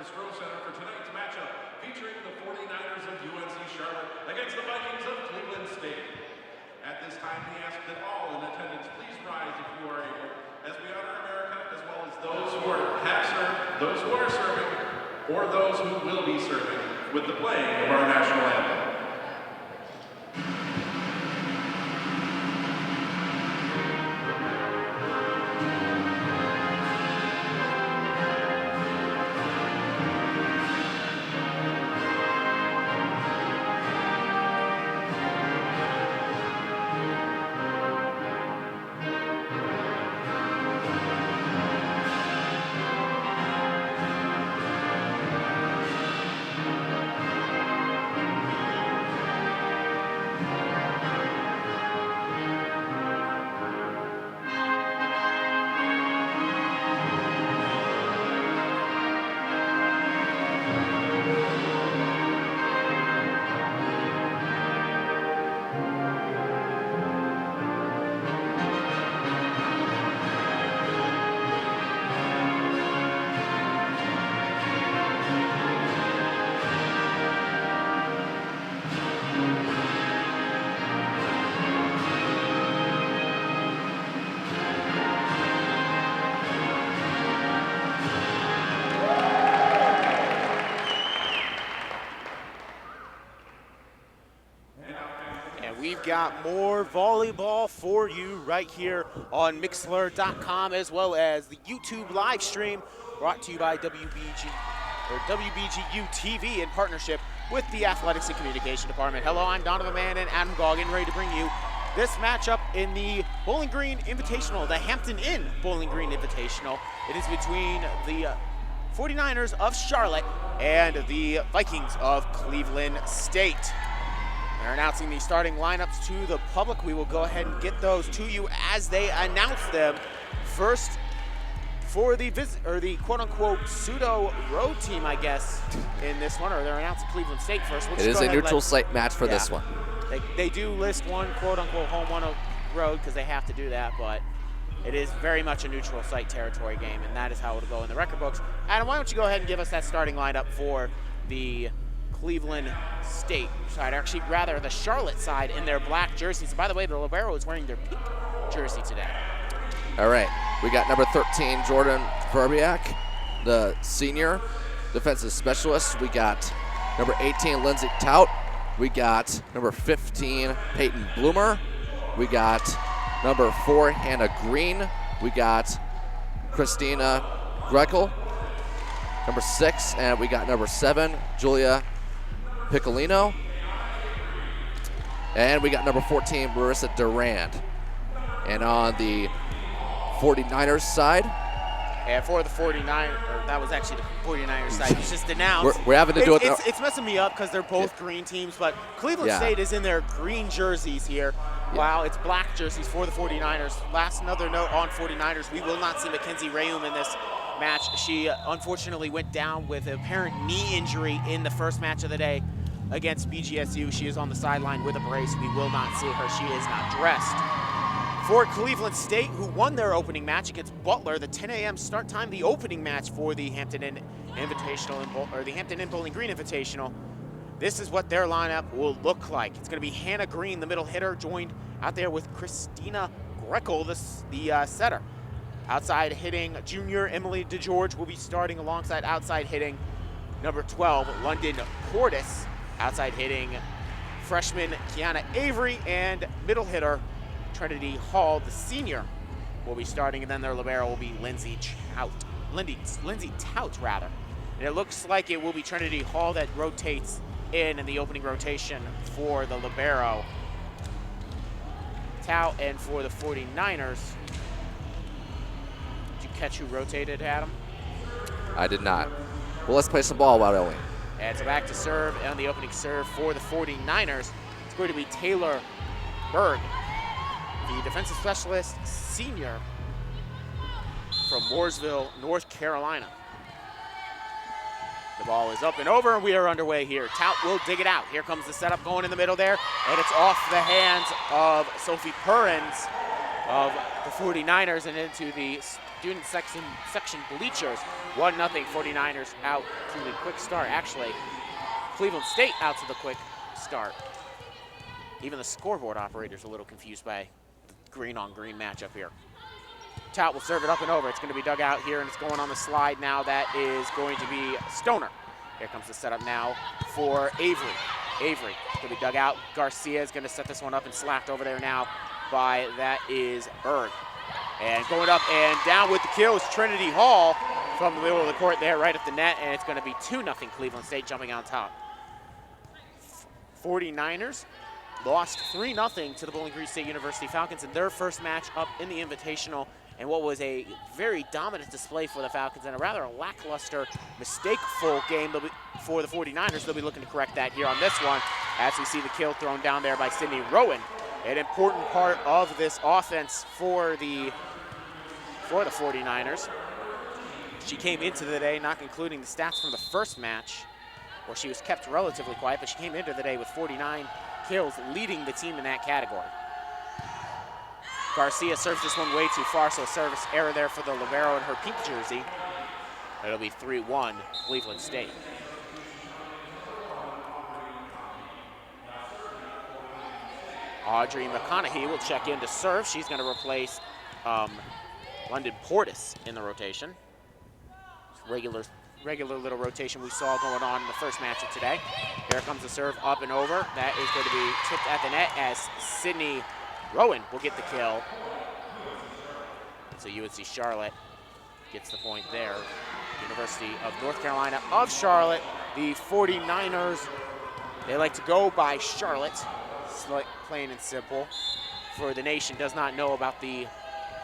Practice Row Center for tonight's matchup featuring the 49ers of UNC Charlotte against the Vikings of Cleveland State. At this time, we ask that all in attendance please rise if you are able, as we honor America as well as those who have served, those who are serving, or those who will be serving with the playing of our national anthem. We've got more volleyball for you right here on Mixlr.com, as well as the YouTube live stream brought to you by WBGU-TV in partnership with the Athletics and Communication Department. Hello, I'm Donovan Mann and Adam Goggin, ready to bring you this matchup in the Bowling Green Invitational, the Hampton Inn Bowling Green Invitational. It is between the 49ers of Charlotte and the Vikings of Cleveland State. They're announcing the starting lineups to the public. We will go ahead and get those to you as they announce them. First, for the quote-unquote pseudo road team, I guess, in this one, or they're announcing Cleveland State first. It is a neutral site match for this one. They do list one quote-unquote home, one road, because they have to do that, but it is very much a neutral site territory game, and that is how it'll go in the record books. Adam, why don't you go ahead and give us that starting lineup for the Cleveland State side, actually rather the Charlotte side in their black jerseys. By the way, the libero is wearing their pink jersey today. All right, we got number 13, Jordan Verbiak, the senior defensive specialist. We got number 18, Lindsay Tout. We got number 15, Peyton Bloomer. We got number 4, Hannah Green. We got Christina Grekel, number 6, and we got number 7, Julia Piccolino. And we got number 14, Marissa Durand. And on the 49ers side. And for the 49ers, that was actually the 49ers side. It's just announced. We're having to do it. It's messing me up because they're both green teams, but Cleveland State is in their green jerseys here. Wow, it's black jerseys for the 49ers. Another note on 49ers, we will not see Mackenzie Rayum in this match. She unfortunately went down with an apparent knee injury in the first match of the day against BGSU. She is on the sideline with a brace. We will not see her. She is not dressed. For Cleveland State, who won their opening match against Butler, the 10 a.m. start time, the opening match for the Hampton Inn Invitational, or the Hampton Inn Bowling Green Invitational. This is what their lineup will look like. It's going to be Hannah Green, the middle hitter, joined out there with Christina Grekel, the setter. Outside hitting, junior Emily DeGeorge will be starting alongside outside hitting number 12, London Portis. Outside hitting, freshman Kiana Avery, and middle hitter Trinity Hall, the senior, will be starting, and then their libero will be Lindsay Tout. And it looks like it will be Trinity Hall that rotates in the opening rotation for the libero. Tout, and for the 49ers, did you catch who rotated, Adam? I did not. Well, let's play some ball, why don't we? And so back to serve, and the opening serve for the 49ers. It's going to be Taylor Berg, the defensive specialist, senior from Mooresville, North Carolina. The ball is up and over, and we are underway here. Tout will dig it out. Here comes the setup going in the middle there, and it's off the hands of Sophie Perrins of the 49ers and into the student section bleachers. 1-0 49ers out to the quick start. Actually, Cleveland State out to the quick start. Even the scoreboard operator's a little confused by the green-on-green matchup here. Tout will serve it up and over. It's going to be dug out here, and it's going on the slide now. That is going to be Stoner. Here comes the setup now for Avery. Avery going to be dug out. Garcia is going to set this one up and slapped over there now by, that is Berg. And going up and down with the kill is Trinity Hall from the middle of the court there, right at the net, and it's going to be 2-0 Cleveland State jumping on top. 49ers lost 3-0 to the Bowling Green State University Falcons in their first match up in the Invitational, and what was a very dominant display for the Falcons and a rather lackluster, mistakeful game for the 49ers. They'll be looking to correct that here on this one as we see the kill thrown down there by Sydney Rowan. An important part of this offense for the 49ers. She came into the day, not including the stats from the first match, where she was kept relatively quiet, but she came into the day with 49 kills, leading the team in that category. Garcia serves this one way too far, so a service error there for the libero in her pink jersey. It'll be 3-1 Cleveland State. Audrey McConaughey will check in to serve. She's going to replace London Portis in the rotation. Regular little rotation we saw going on in the first match of today. Here comes the serve up and over. That is going to be tipped at the net as Sydney Rowan will get the kill. So UNC Charlotte gets the point there. University of North Carolina of Charlotte. The 49ers, they like to go by Charlotte. Plain and simple. For the nation does not know about the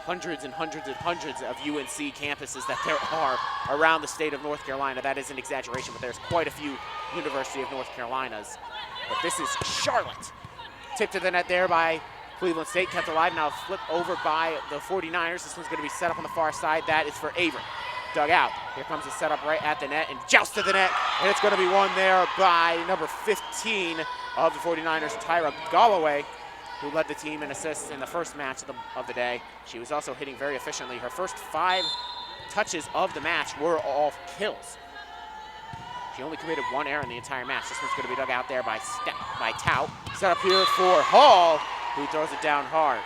hundreds and hundreds and hundreds of UNC campuses that there are around the state of North Carolina. That is an exaggeration, but there's quite a few University of North Carolinas. But this is Charlotte. Tipped to the net there by Cleveland State, kept alive, now flipped over by the 49ers. This one's going to be set up on the far side. That is for Avery. Dug out. Here comes the setup right at the net and joust to the net. And it's going to be won there by number 15 of the 49ers, Tyra Galloway, who led the team in assists in the first match of the day. She was also hitting very efficiently. Her first 5 touches of the match were all kills. She only committed 1 error in the entire match. This one's going to be dug out there by Tout. Set up here for Hall, who throws it down hard.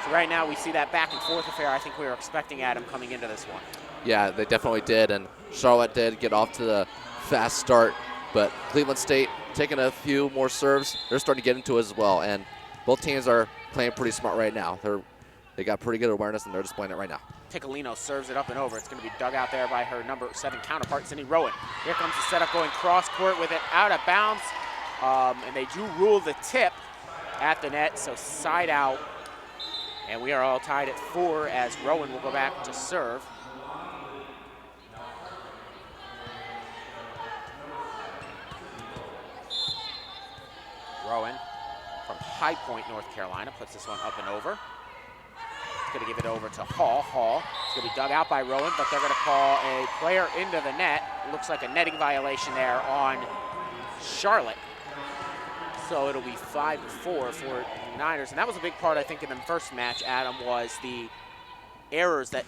So right now we see that back and forth affair I think we were expecting Adam coming into this one. Yeah, they definitely did, and Charlotte did get off to the fast start, but Cleveland State taking a few more serves. They're starting to get into it as well, and both teams are playing pretty smart right now. They got pretty good awareness, and they're displaying it right now. Piccolino serves it up and over. It's going to be dug out there by her number 7 counterpart, Sydney Rowan. Here comes the setup going cross court with it out of bounds, and they do rule the tip at the net, so side out. And we are all tied at 4 as Rowan will go back to serve. Rowan from High Point, North Carolina, puts this one up and over. It's going to give it over to Hall. Hall, it's going to be dug out by Rowan, but they're going to call a player into the net. It looks like a netting violation there on Charlotte. So it'll be 5-4 for the Niners. And that was a big part, I think, in the first match, Adam, was the errors that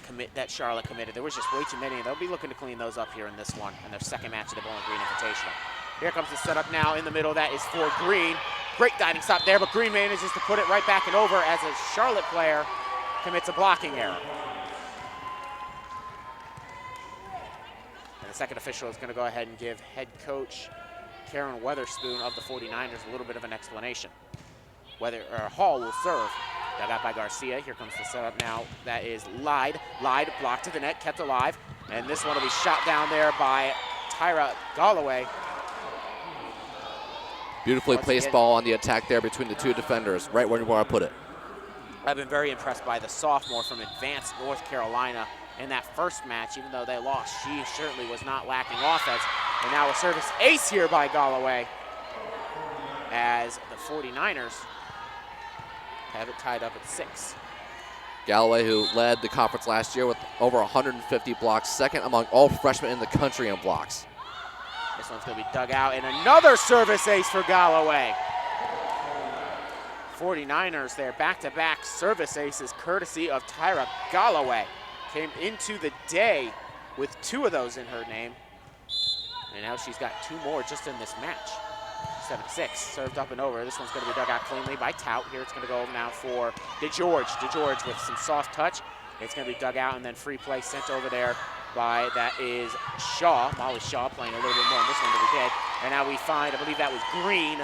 Charlotte committed. There was just way too many. They'll be looking to clean those up here in this one, in their second match of the Bowling Green Invitational. Here comes the setup now in the middle. That is for Green. Great diving stop there, but Green manages to put it right back and over as a Charlotte player commits a blocking error. And the second official is going to go ahead and give head coach Karen Weatherspoon of the 49ers a little bit of an explanation. Hall will serve. Dug out by Garcia. Here comes the setup now. That is Lied. Lied, blocked to the net, kept alive. And this one will be shot down there by Tyra Galloway. Beautifully placed ball on the attack there between the 2 defenders, right where you want to put it. I've been very impressed by the sophomore from Advanced North Carolina in that first match. Even though they lost, she certainly was not lacking offense. And now a service ace here by Galloway as the 49ers have it tied up at 6. Galloway, who led the conference last year with over 150 blocks, second among all freshmen in the country in blocks. This one's going to be dug out, and another service ace for Galloway. 49ers there, back-to-back service aces courtesy of Tyra Galloway. came into the day with 2 of those in her name. And now she's got 2 more just in this match. 7-6, served up and over. This one's going to be dug out cleanly by Tout. Here it's going to go now for DeGeorge. DeGeorge with some soft touch. It's going to be dug out and then free play sent over there by, that is Shaw. Molly Shaw playing a little bit more in this one than we did. And now we find, I believe that was Green,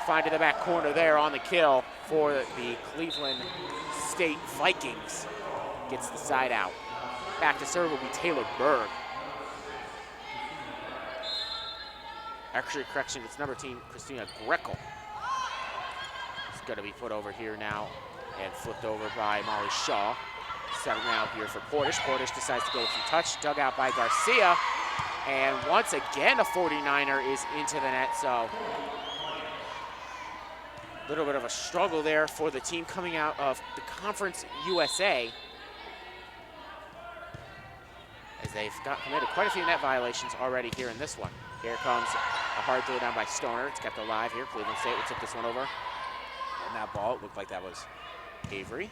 find in the back corner there on the kill for the Cleveland State Vikings. Gets the side out. Back to serve will be Taylor Berg. Actually, correction, it's number 10, Christina Greco. It's going to be put over here now and flipped over by Molly Shaw. Set it now here for Portish. Portish decides to go with some touch, dug out by Garcia. And once again, a 49er is into the net, so a little bit of a struggle there for the team coming out of the Conference USA, as they've committed quite a few net violations already here in this one. Here comes a hard throw down by Stoner. It's kept alive here. Cleveland State will tip this one over. And that ball, it looked like that was Avery.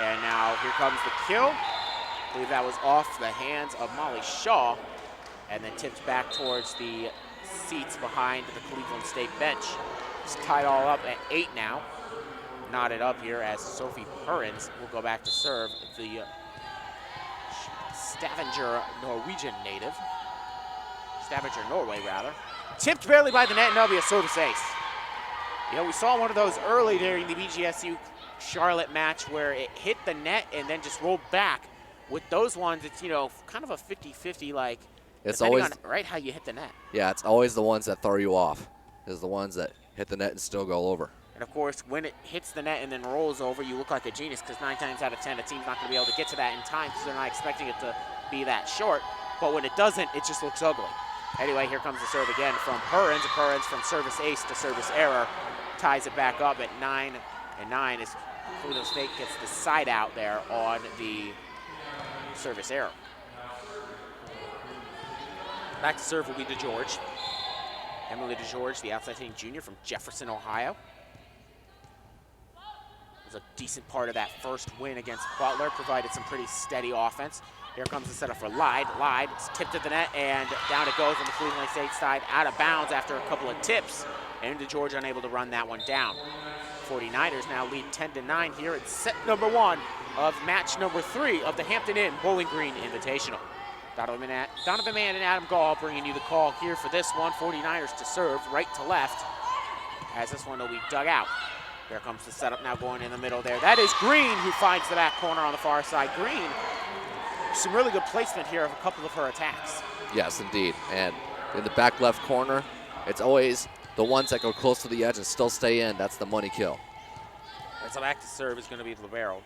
And now here comes the kill. I believe that was off the hands of Molly Shaw, and then tipped back towards the seats behind the Cleveland State bench. It's tied all up at 8 now. Knotted up here as Sophie Perrins will go back to serve, the Stavanger Norwegian native. Stavanger, Norway, rather. Tipped barely by the net, and that'll be a service ace. You know, we saw one of those early during the BGSU Charlotte match where it hit the net and then just rolled back. With those ones, it's, you know, kind of a 50-50, like, it's always on, right, how you hit the net. Yeah, it's always the ones that throw you off. Is the ones that hit the net and still go over. And of course, when it hits the net and then rolls over, you look like a genius, because 9 times out of 10, a team's not going to be able to get to that in time because they're not expecting it to be that short. But when it doesn't, it just looks ugly. Anyway, here comes the serve again from Perrins. Perrins from service ace to service error. Ties it back up at 9-9 as Cleveland State gets the side out there on the service error. Back to serve will be DeGeorge. Emily DeGeorge, the outside hitting junior from Jefferson, Ohio. Was a decent part of that first win against Butler, provided some pretty steady offense. Here comes the setup for Lyde. Lyde is tipped at the net, and down it goes on the Cleveland State side, out of bounds after a couple of tips, and DeGeorge unable to run that one down. 49ers now lead 10-9 here at set number 1 of match number 3 of the Hampton Inn Bowling Green Invitational. Donovan Mann and Adam Gall bringing you the call here for this one. 49ers to serve right to left, as this one will be dug out. Here comes the setup now going in the middle there. That is Green who finds the back corner on the far side. Green, some really good placement here of a couple of her attacks. Yes, indeed. And in the back left corner, it's always the ones that go close to the edge and still stay in. That's the money kill. And so back to serve is going to be the libero.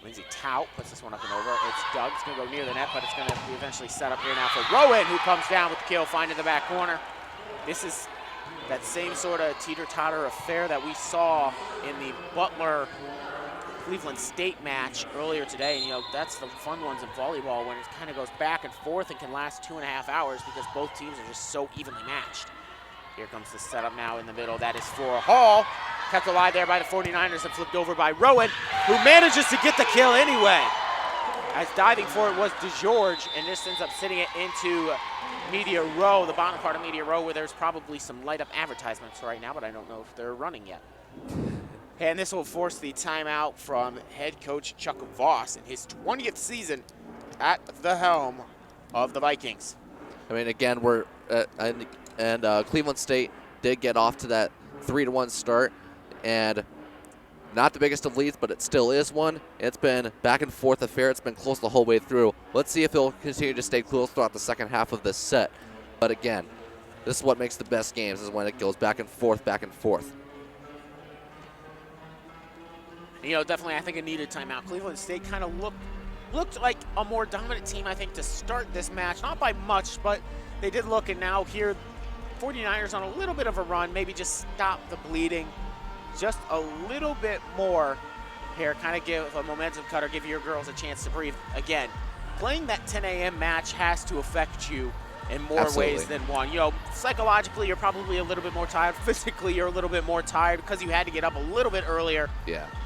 Lindsay Tout puts this one up and over. It's Doug. It's going to go near the net, but it's going to be eventually set up here now for Rowan, who comes down with the kill, finding the back corner. This is that same sort of teeter-totter affair that we saw in the Butler-Cleveland State match earlier today. And, you know, that's the fun ones in volleyball, when it kind of goes back and forth and can last 2.5 hours because both teams are just so evenly matched. Here comes the setup now in the middle. That is for Hall. Kept alive there by the 49ers and flipped over by Rowan, who manages to get the kill anyway. As diving for it was DeGeorge, and this ends up sitting it into media row, the bottom part of media row, where there's probably some light up advertisements right now, but I don't know if they're running yet. And this will force the timeout from head coach Chuck Voss in his 20th season at the helm of the Vikings. I mean, again, Cleveland State did get off to that 3-1 start, and not the biggest of leads, but it still is one. It's been back and forth affair. It's been close the whole way through. Let's see if it'll continue to stay close throughout the second half of this set. But again, this is what makes the best games, is when it goes back and forth, back and forth. You know, definitely, I think it needed timeout. Cleveland State kind of looked like a more dominant team, I think, to start this match. Not by much, but they did look, and now here, 49ers on a little bit of a run, maybe just stop the bleeding just a little bit more here, kind of give a momentum cutter, give your girls a chance to breathe. Again, playing that 10 a.m. match has to affect you in more ways than one. You know, psychologically, you're probably a little bit more tired. Physically, you're a little bit more tired because you had to get up a little bit earlier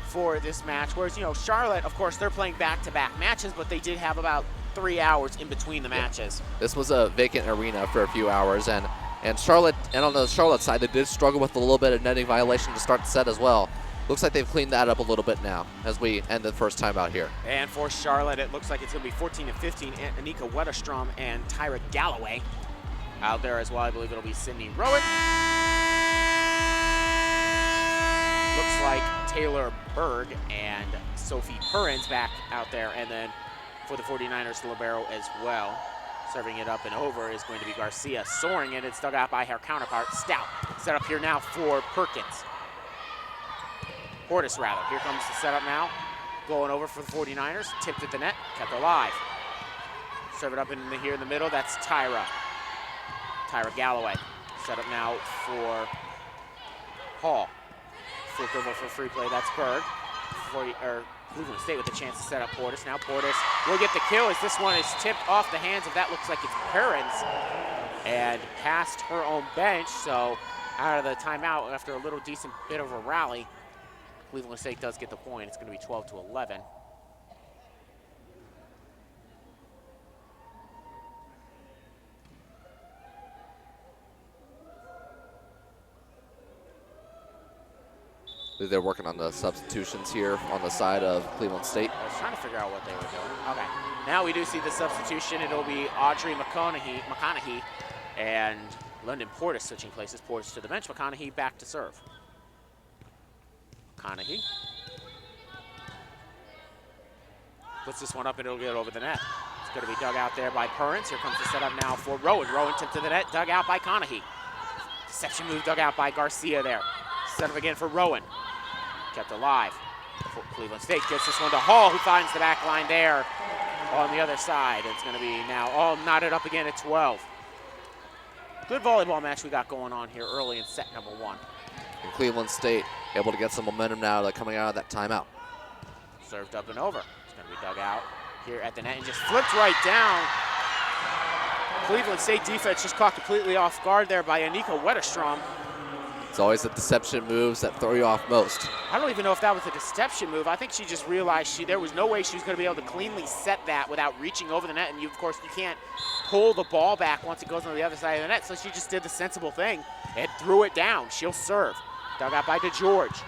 for this match. Whereas, you know, Charlotte, of course, they're playing back-to-back matches, but they did have about 3 hours in between the matches. This was a vacant arena for a few hours, and Charlotte, and on the Charlotte side, they did struggle with a little bit of netting violation to start the set as well. Looks like they've cleaned that up a little bit now as we end the first time out here. And for Charlotte, it looks like it's going to be 14 and 15. Anika Wetterstrom and Tyra Galloway out there as well. I believe it'll be Sydney Rowan. Looks like Taylor Berg and Sophie Perrins back out there. And then for the 49ers, libero as well. Serving it up and over is going to be Garcia. Soaring it, it's dug out by her counterpart, Stout. Set up here now for Perkins. Portis, rather. Here comes the setup now. Going over for the 49ers. Tipped at the net. Kept alive. Serve it up here in the middle. That's Tyra. Tyra Galloway. Set up now for Hall. Flipped over for free play. That's Berg. Cleveland State with the chance to set up Portis. Now Portis will get the kill as this one is tipped off the hands of, that looks like it's Perrins, and past her own bench. So out of the timeout after a little decent bit of a rally, Cleveland State does get the point. It's going to be 12-11. They're working on the substitutions here on the side of Cleveland State. I was trying to figure out what they were doing. Okay, now we do see the substitution. It'll be Audrey McConaughey and London Portis switching places. Portis to the bench, McConaughey back to serve. McConaughey puts this one up and it'll get over the net. It's going to be dug out there by Perrins. Here comes the setup now for Rowan. Rowan tipped to the net, dug out by Conahee. Deception move dug out by Garcia there. Set up again for Rowan. Kept alive. Cleveland State gets this one to Hall, who finds the back line there on the other side. It's going to be now all knotted up again at 12. Good volleyball match we got going on here early in set number 1. And Cleveland State able to get some momentum now coming out of that timeout. Served up and over. It's going to be dug out here at the net and just flipped right down. Cleveland State defense just caught completely off guard there by Anika Wetterstrom. It's always the deception moves that throw you off most. I don't even know if that was a deception move. I think she just realized there was no way she was going to be able to cleanly set that without reaching over the net. And of course, you can't pull the ball back once it goes on the other side of the net. So she just did the sensible thing and threw it down. She'll serve. Dug out by DeGeorge.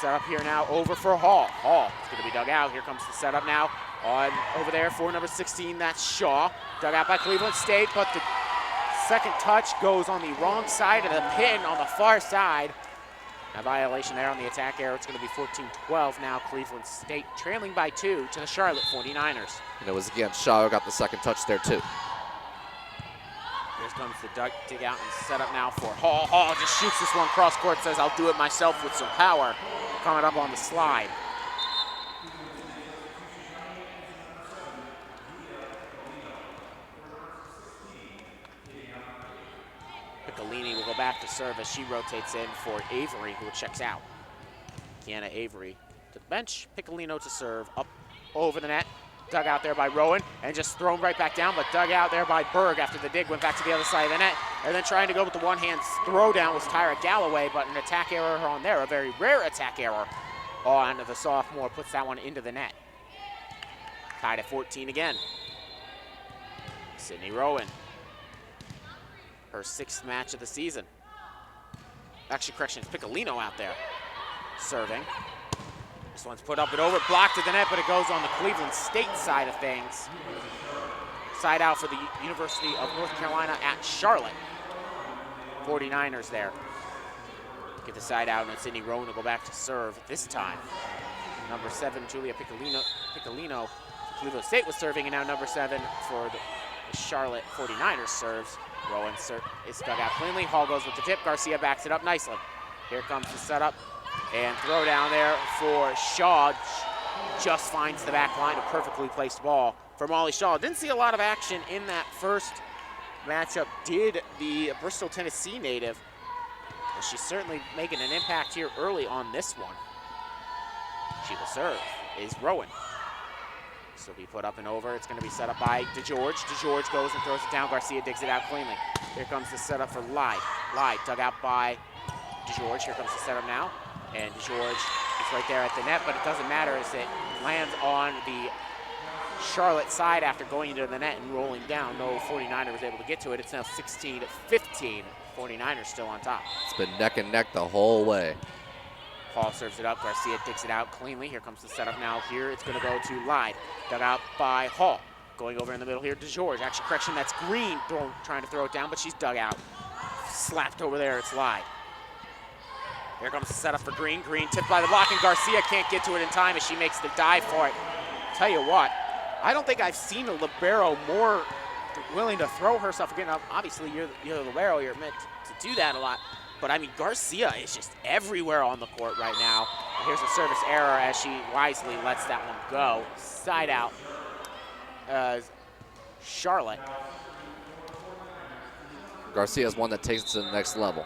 Set up here now over for Hall. Hall is going to be dug out. Here comes the setup now over there for number 16. That's Shaw. Dug out by Cleveland State, but the second touch goes on the wrong side of the pin on the far side. A violation there on the attack error. It's going to be 14-12 now. Cleveland State trailing by 2 to the Charlotte 49ers. And it was again Shaw who got the second touch there too. Here comes the dig out and set up now for Hall. Hall just shoots this one cross court, says I'll do it myself with some power. Coming up on the slide. Piccolini will go back to serve as she rotates in for Avery, who checks out. Kiana Avery to the bench. Piccolino to serve, up over the net. Dug out there by Rowan, and just thrown right back down, but dug out there by Berg after the dig went back to the other side of the net. And then trying to go with the one-hand throwdown was Tyra Galloway, but an attack error on there, a very rare attack error on the sophomore, puts that one into the net. Tied at 14 again. Sydney Rowan. Her 6th match of the season. Actually, correction, it's Piccolino out there serving. This one's put up and over, blocked at the net, but it goes on the Cleveland State side of things. Side out for the University of North Carolina at Charlotte. 49ers there. Get the side out, and Sydney Rowan will go back to serve this time. Number 7, Julia Piccolino. Cleveland State was serving, and now number 7 for the Charlotte 49ers serves. Rowan is dug out cleanly. Hall goes with the tip. Garcia backs it up nicely. Here comes the setup and throw down there for Shaw. Just finds the back line, a perfectly placed ball for Molly Shaw. Didn't see a lot of action in that first matchup. Did the Bristol, Tennessee native. And she's certainly making an impact here early on this one. She will serve is Rowan. This will be put up and over. It's going to be set up by DeGeorge. DeGeorge goes and throws it down. Garcia digs it out cleanly. Here comes the setup for Lyde. Lyde dug out by DeGeorge. Here comes the setup now. And DeGeorge is right there at the net, but it doesn't matter as it lands on the Charlotte side after going into the net and rolling down. No 49er was able to get to it. It's now 16-15. 49ers still on top. It's been neck and neck the whole way. Paul serves it up. Garcia digs it out cleanly. Here comes the setup now. Here it's going to go to Lyde. Dug out by Hall. Going over in the middle here to George. Action correction, that's Green trying to throw it down, but she's dug out. Slapped over there, it's Lyde. Here comes the setup for Green. Green tipped by the block, and Garcia can't get to it in time as she makes the dive for it. Tell you what, I don't think I've seen a libero more willing to throw herself again. Obviously, you're the libero, you're meant to do that a lot. But I mean, Garcia is just everywhere on the court right now. And here's a service error as she wisely lets that one go. Side out. Charlotte. Garcia's one that takes it to the next level.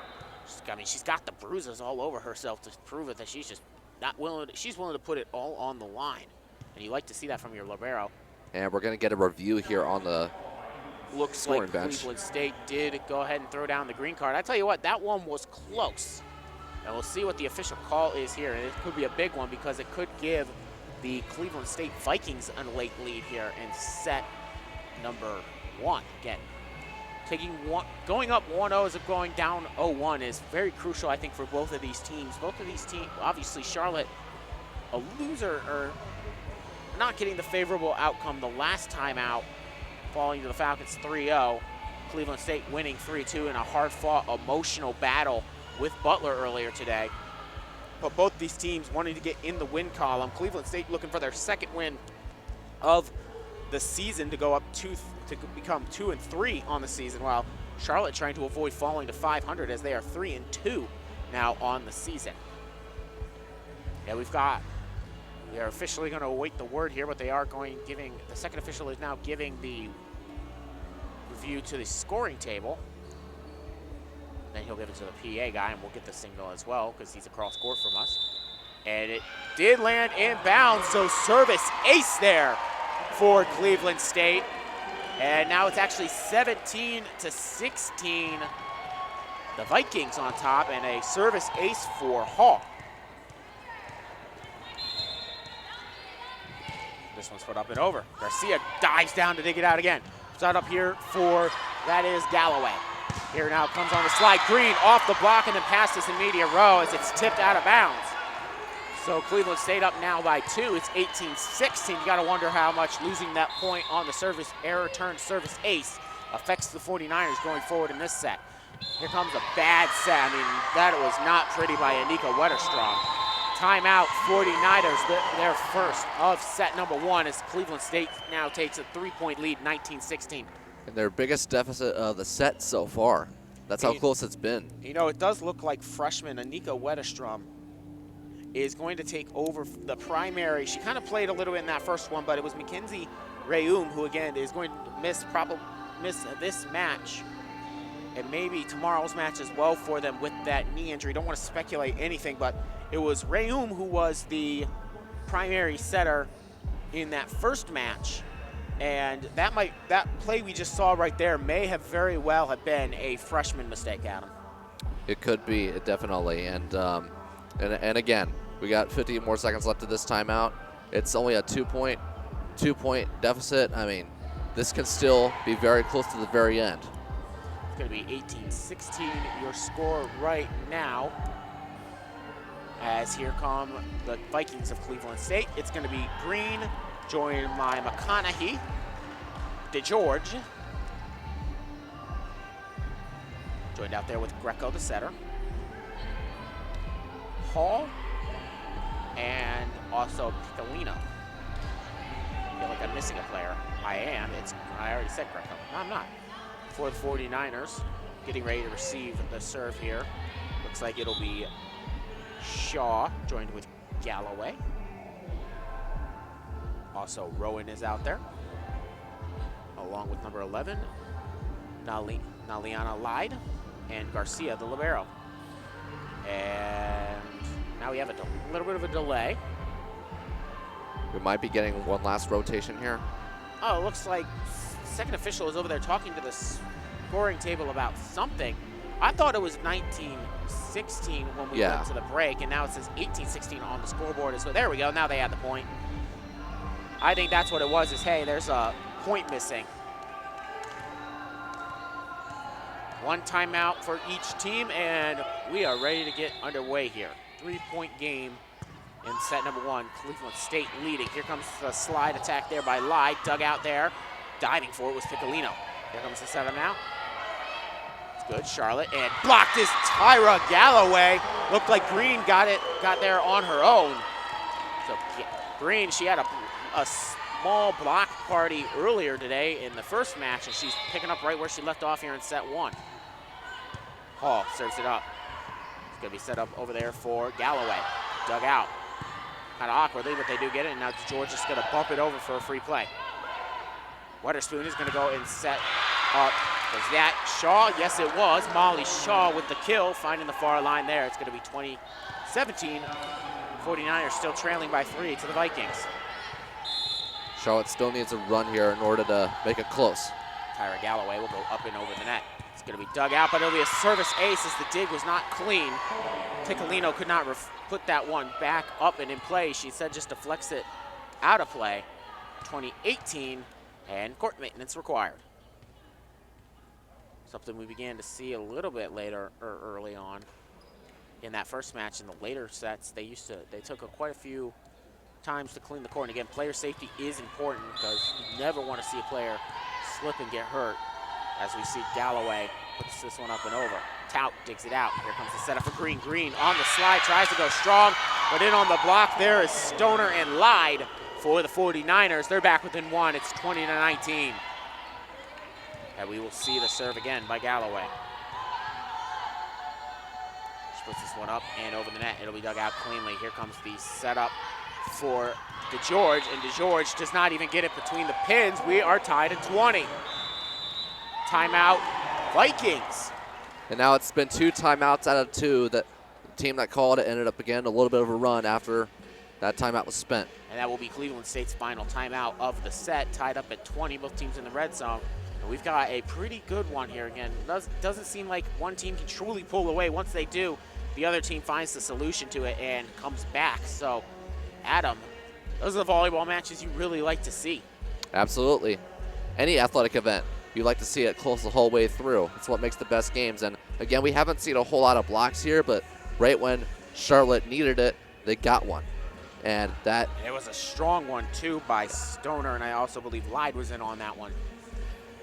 She's got the bruises all over herself to prove it that she's just not willing. She's willing to put it all on the line. And you like to see that from your libero. And we're going to get a review here on the Looks like Cleveland State did go ahead and throw down the green card. I tell you what, that one was close. And we'll see what the official call is here. And it could be a big one because it could give the Cleveland State Vikings a late lead here in set number 1. Again, going up 1-0 as of going down 0-1 is very crucial, I think, for both of these teams. Both of these teams, obviously Charlotte, a loser or not getting the favorable outcome the last time out, falling to the Falcons 3-0. Cleveland State winning 3-2 in a hard-fought, emotional battle with Butler earlier today. But both these teams wanting to get in the win column. Cleveland State looking for their second win of the season to go up to become 2-3 on the season, while Charlotte trying to avoid falling to 500 as they are 3-2 now on the season. Yeah, we are officially going to await the word here, but they are the second official is now giving the review to the scoring table. Then he'll give it to the PA guy, and we'll get the signal as well because he's across court from us. And it did land inbounds, so service ace there for Cleveland State. And now it's actually 17-16. The Vikings on top, and a service ace for Hall. This one's put up and over. Garcia dives down to dig it out again. Set up here for, that is Galloway. Here now comes on the slide. Green off the block and then passes in media row as it's tipped out of bounds. So Cleveland State up now by 2. It's 18-16. You got to wonder how much losing that point on the service error turn service ace affects the 49ers going forward in this set. Here comes a bad set. I mean, that was not pretty by Anika Wetterstrom. Timeout, 49ers, their first of set number 1 as Cleveland State now takes a 3-point lead, 19-16. And their biggest deficit of the set so far. That's how close it's been. You know, it does look like freshman Anika Wetterstrom is going to take over the primary. She kind of played a little bit in that first one, but it was Mackenzie Rayum who, again, is going to miss this match and maybe tomorrow's match as well for them with that knee injury. Don't want to speculate anything, but it was Rayum who was the primary setter in that first match. And that play we just saw right there may have very well have been a freshman mistake, Adam. It could be, definitely. And again, we got 50 more seconds left of this timeout. It's only a two-point deficit. I mean, this can still be very close to the very end. It's going to be 18-16 your score right now. As here come the Vikings of Cleveland State. It's going to be Green, joined by McConaughey, DeGeorge, joined out there with Greco, the setter, Hall, and also Piccolino. I feel like I'm missing a player. I am. I already said Greco. No, I'm not. For the 49ers, getting ready to receive the serve here. Looks like it'll be Shaw, joined with Galloway. Also, Rowan is out there, along with number 11, Naliana Lyde, and Garcia, the libero. And now we have a little bit of a delay. We might be getting one last rotation here. Oh, it looks like second official is over there talking to the scoring table about something. I thought it was 19-16 when we went to the break, and now it says 18-16 on the scoreboard. So there we go. Now they had the point. I think that's what it was, is, hey, there's a point missing. One timeout for each team, and we are ready to get underway here. 3-point game in set number 1. Cleveland State leading. Here comes the slide attack there by Lyde. Dug out there. Diving for it was Piccolino. Here comes the setup now. It's good. Charlotte, and blocked is Tyra Galloway. Looked like Green got there on her own. So Green, she had a small block party earlier today in the first match, and she's picking up right where she left off here in set 1. Hall serves it up. It's going to be set up over there for Galloway. Dug out. Kind of awkwardly, but they do get it, and now George is going to bump it over for a free play. Weatherspoon is going to go and set up. Was that Shaw? Yes, it was. Molly Shaw with the kill, finding the far line there. It's going to be 20-17. 49ers still trailing by 3 to the Vikings. Charlotte still needs a run here in order to make it close. Tyra Galloway will go up and over the net. It's going to be dug out, but it'll be a service ace as the dig was not clean. Piccolino could not put that one back up and in play. She said just deflects it out of play. 2018, and court maintenance required. Something we began to see a little bit later or early on in that first match. In the later sets, they took quite a few times to clean the court. And again, player safety is important because you never want to see a player slip and get hurt. As we see Galloway puts this one up and over. Tout digs it out. Here comes the setup for Green. Green on the slide, tries to go strong, but in on the block there is Stoner and Lyde for the 49ers. They're back within 1. It's 20-19. And we will see the serve again by Galloway. She puts this one up and over the net. It'll be dug out cleanly. Here comes the setup for DeGeorge, and DeGeorge does not even get it between the pins. We are tied at 20. Timeout, Vikings. And now it's been 2 timeouts out of 2. That the team that called it ended up again a little bit of a run after that timeout was spent. And that will be Cleveland State's final timeout of the set, tied up at 20, both teams in the red zone. And we've got a pretty good one here again. Doesn't seem like one team can truly pull away. Once they do, the other team finds the solution to it and comes back. So, Adam, those are the volleyball matches you really like to see. Absolutely. Any athletic event, you like to see it close the whole way through. It's what makes the best games. And again, we haven't seen a whole lot of blocks here, but right when Charlotte needed it, they got one. And that... It was a strong one, too, by Stoner, and I also believe Lyde was in on that one.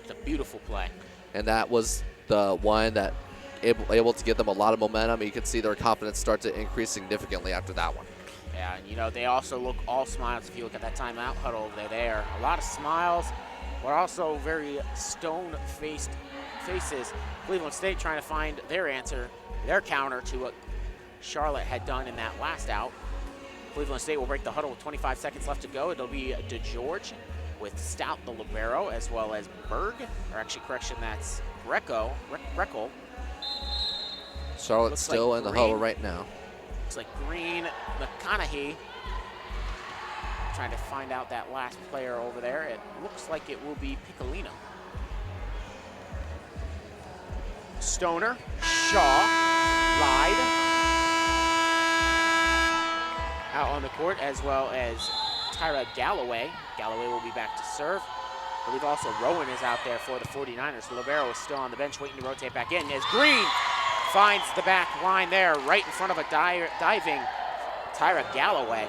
It's a beautiful play. And that was the one that able to give them a lot of momentum. You could see their confidence start to increase significantly after that one. Yeah, and you know, they also look all smiles. If you look at that timeout huddle over there, a lot of smiles, but also very stone-faced faces. Cleveland State trying to find their answer, their counter to what Charlotte had done in that last out. Cleveland State will break the huddle with 25 seconds left to go. It'll be DeGeorge with Stout, the libero, as well as Berg, or actually, correction, that's Greco. Charlotte's still in the huddle right now. Looks like Green, McConaughey, trying to find out that last player over there. It looks like it will be Piccolino. Stoner, Shaw, Lyde out on the court, as well as Tyra Galloway. Galloway will be back to serve. I believe also Rowan is out there for the 49ers. The libero is still on the bench waiting to rotate back in as Green finds the back line there right in front of a diving Tyra Galloway.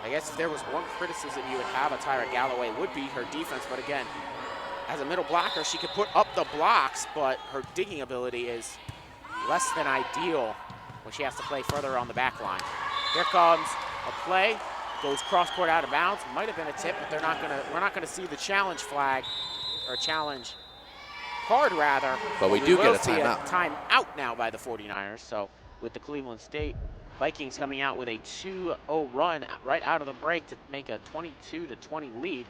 I guess if there was one criticism you would have of Tyra Galloway would be her defense, but again, as a middle blocker, she could put up the blocks, but her digging ability is less than ideal when she has to play further on the back line. Here comes a play, goes cross court out of bounds. Might have been a tip, but we're not gonna see the challenge flag, or challenge card rather. But we do get a timeout. Timeout now by the 49ers. So with the Cleveland State Vikings coming out with a 2-0 run right out of the break to make a 22-20 lead.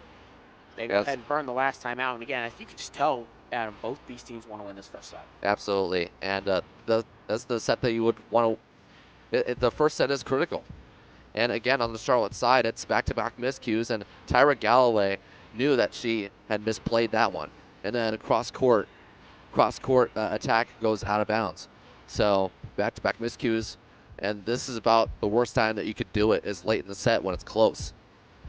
They go ahead and burn the last time out. And again, you can just tell, Adam, both these teams want to win this first set. Absolutely. And that's the set that you would want to. The first set is critical. And again, on the Charlotte side, it's back-to-back miscues, and Tyra Galloway knew that she had misplayed that one. And then a cross-court attack goes out of bounds. So back-to-back miscues, and this is about the worst time that you could do it is late in the set when it's close.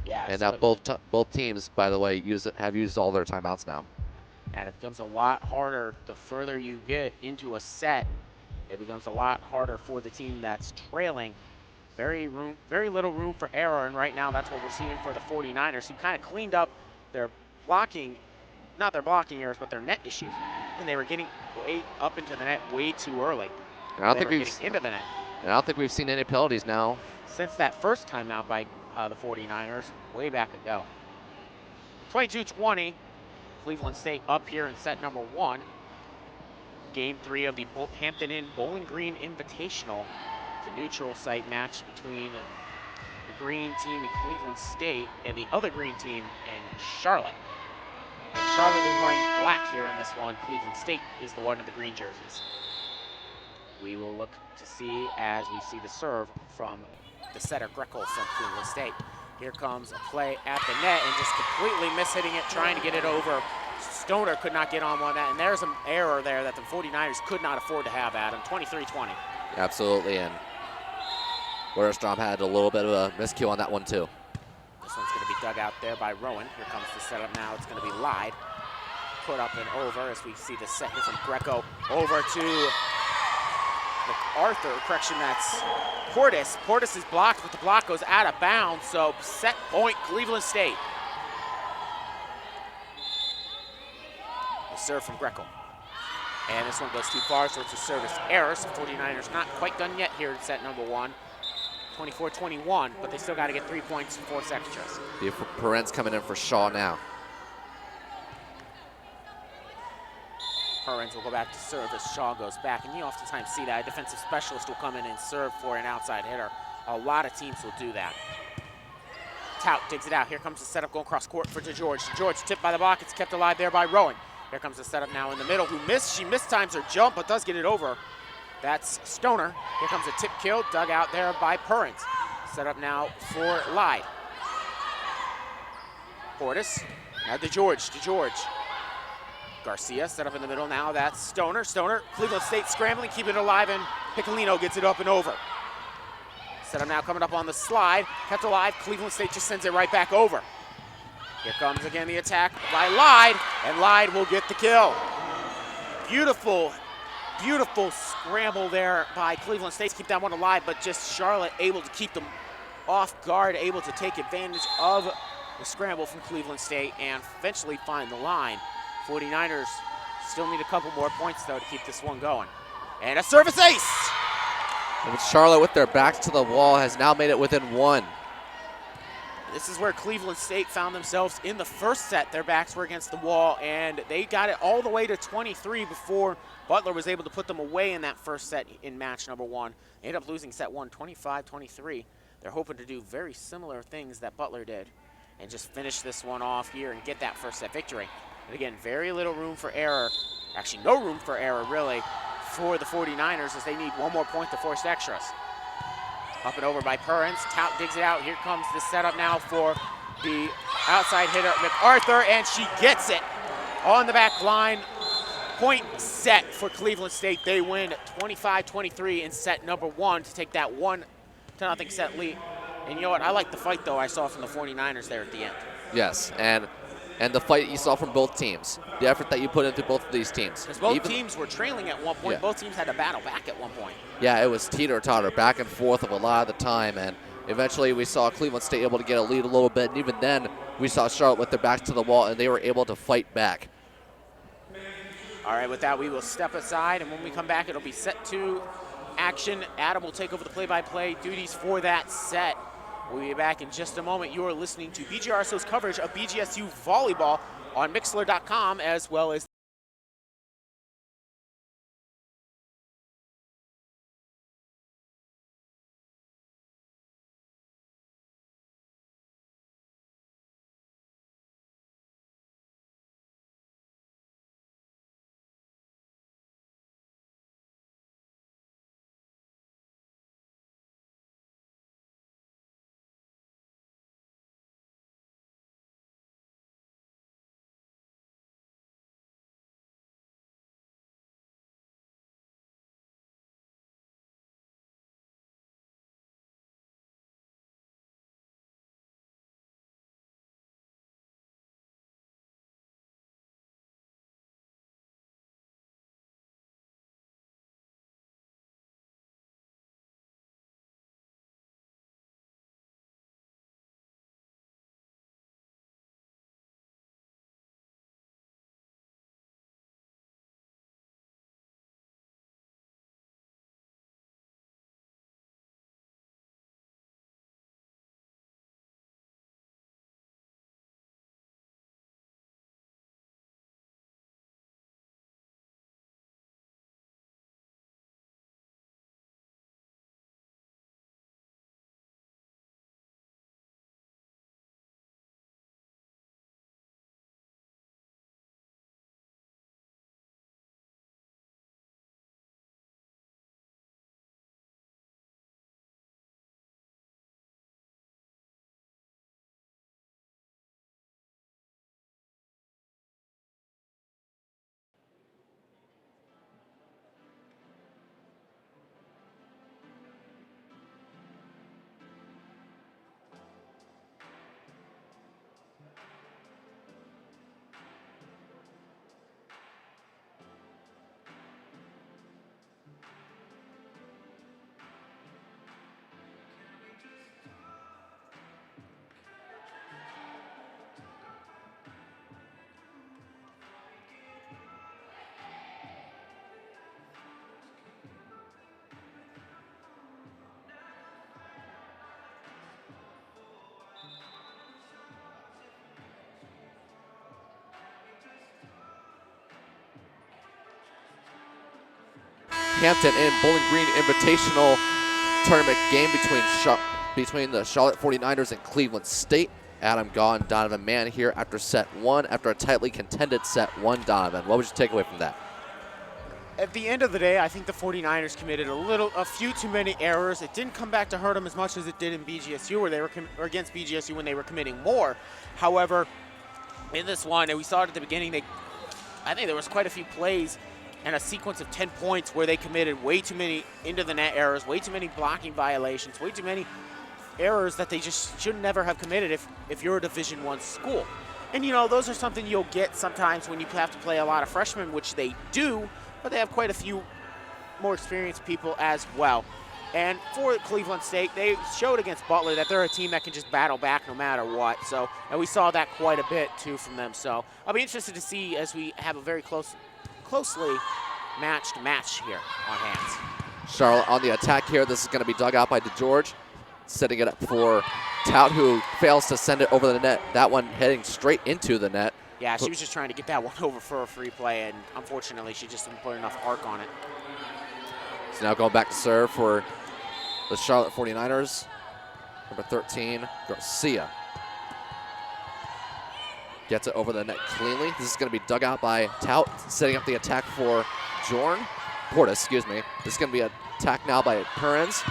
Yeah, and now both teams, by the way, have used all their timeouts now. And it becomes a lot harder the further you get into a set. It becomes a lot harder for the team that's trailing. Very little room for error, and right now that's what we're seeing for the 49ers, who kind of cleaned up their blocking, not their blocking errors, but their net issues. And they were getting way up into the net way too early. I don't think we've seen any penalties now. Since that first timeout by the 49ers, way back ago. 22-20, Cleveland State up here in set number 1. Game 3 of the Hampton Inn Bowling Green Invitational. It's a neutral site match between the green team in Cleveland State and the other green team in Charlotte. And Charlotte is wearing black here in this one. Cleveland State is the one in the green jerseys. We will look to see as we see the serve from the setter Greco from Cleveland State. Here comes a play at the net and just completely mishitting it, trying to get it over. Stoner could not get on one of that, and there's an error there that the 49ers could not afford to have, Adam. 23-20. Absolutely, and Wetterstrom had a little bit of a miscue on that one too. This one's going to be dug out there by Rowan. Here comes the setup now. It's going to be Lyde. Put up and over as we see the set here from Greco over to Arthur. Correction, that's Portis. Portis is blocked, but the block goes out of bounds, so set point Cleveland State. The serve from Greco. And this one goes too far, so it's a service error. So 49ers not quite done yet here in set number 1. 24-21, but they still got to get 3 points and 4 extras. Perens coming in for Shaw now. Perens will go back to serve as Shaw goes back, and you oftentimes see that. A defensive specialist will come in and serve for an outside hitter. A lot of teams will do that. Tout digs it out. Here comes the setup going across court for DeGeorge. DeGeorge tipped by the block. It's kept alive there by Rowan. Here comes the setup now in the middle. She mistimes her jump, but does get it over. That's Stoner. Here comes a tip kill, dug out there by Perens. Set up now for Lyde. Portis, now DeGeorge. Garcia set up in the middle now, that's Stoner. Cleveland State scrambling, keep it alive, and Piccolino gets it up and over. Set up now coming up on the slide, kept alive, Cleveland State just sends it right back over. Here comes again the attack by Lyde, and Lyde will get the kill. Beautiful scramble there by Cleveland State to keep that one alive, but just Charlotte able to keep them off guard, able to take advantage of the scramble from Cleveland State and eventually find the line. 49ers still need a couple more points, though, to keep this one going. And a service ace! And Charlotte, with their backs to the wall, has now made it within 1. This is where Cleveland State found themselves in the first set. Their backs were against the wall, and they got it all the way to 23 before Butler was able to put them away in that first set in match number 1. They ended up losing set 1, 25-23. They're hoping to do very similar things that Butler did and just finish this one off here and get that first set victory. And again, very little room for error. Actually, no room for error, really, for the 49ers as they need one more point to force extras. Up and over by Perens. Tout digs it out. Here comes the setup now for the outside hitter, MacArthur, and she gets it on the back line. Point set for Cleveland State. They win 25-23 in set number 1 to take that 1-0 set lead. And you know what? I like the fight, though, I saw from the 49ers there at the end. Yes, and the fight you saw from both teams, the effort that you put into both of these teams. Because both teams were trailing at one point. Yeah. Both teams had to battle back at one point. Yeah, it was teeter-totter, back and forth of a lot of the time, and eventually we saw Cleveland State able to get a lead a little bit, and even then we saw Charlotte with their backs to the wall, and they were able to fight back. All right, with that, we will step aside, and when we come back, it'll be set 2 action. Adam will take over the play-by-play duties for that set. We'll be back in just a moment. You are listening to BGRSO's coverage of BGSU Volleyball on Mixlr.com, as well as Hampton in Bowling Green Invitational tournament game between the Charlotte 49ers and Cleveland State. Adam Gaw and Donovan Mann here after set one, after a tightly contended set one. Donovan, what would you take away from that? At the end of the day, I think the 49ers committed a few too many errors. It didn't come back to hurt them as much as it did in BGSU, or against BGSU when they were committing more. However, in this one, and we saw it at the beginning, I think there was quite a few plays and a sequence of 10 points where they committed way too many into the net errors, way too many blocking violations, way too many errors that they just should never have committed if you're a Division I school. And, you know, those are something you'll get sometimes when you have to play a lot of freshmen, which they do, but they have quite a few more experienced people as well. And for Cleveland State, they showed against Butler that they're a team that can just battle back no matter what. So, and we saw that quite a bit, too, from them. So I'll be interested to see as we have a very closely matched match here on hands. Charlotte on the attack here. This is going to be dug out by DeGeorge, setting it up for Tout, who fails to send it over the net. That one heading straight into the net. Yeah, she was just trying to get that one over for a free play, and unfortunately, she just didn't put enough arc on it. So now going back to serve for the Charlotte 49ers. Number 13, Garcia. Gets it over the net cleanly. This is going to be dug out by Tout, setting up the attack for Portis, excuse me. This is going to be an attack now by Perrins.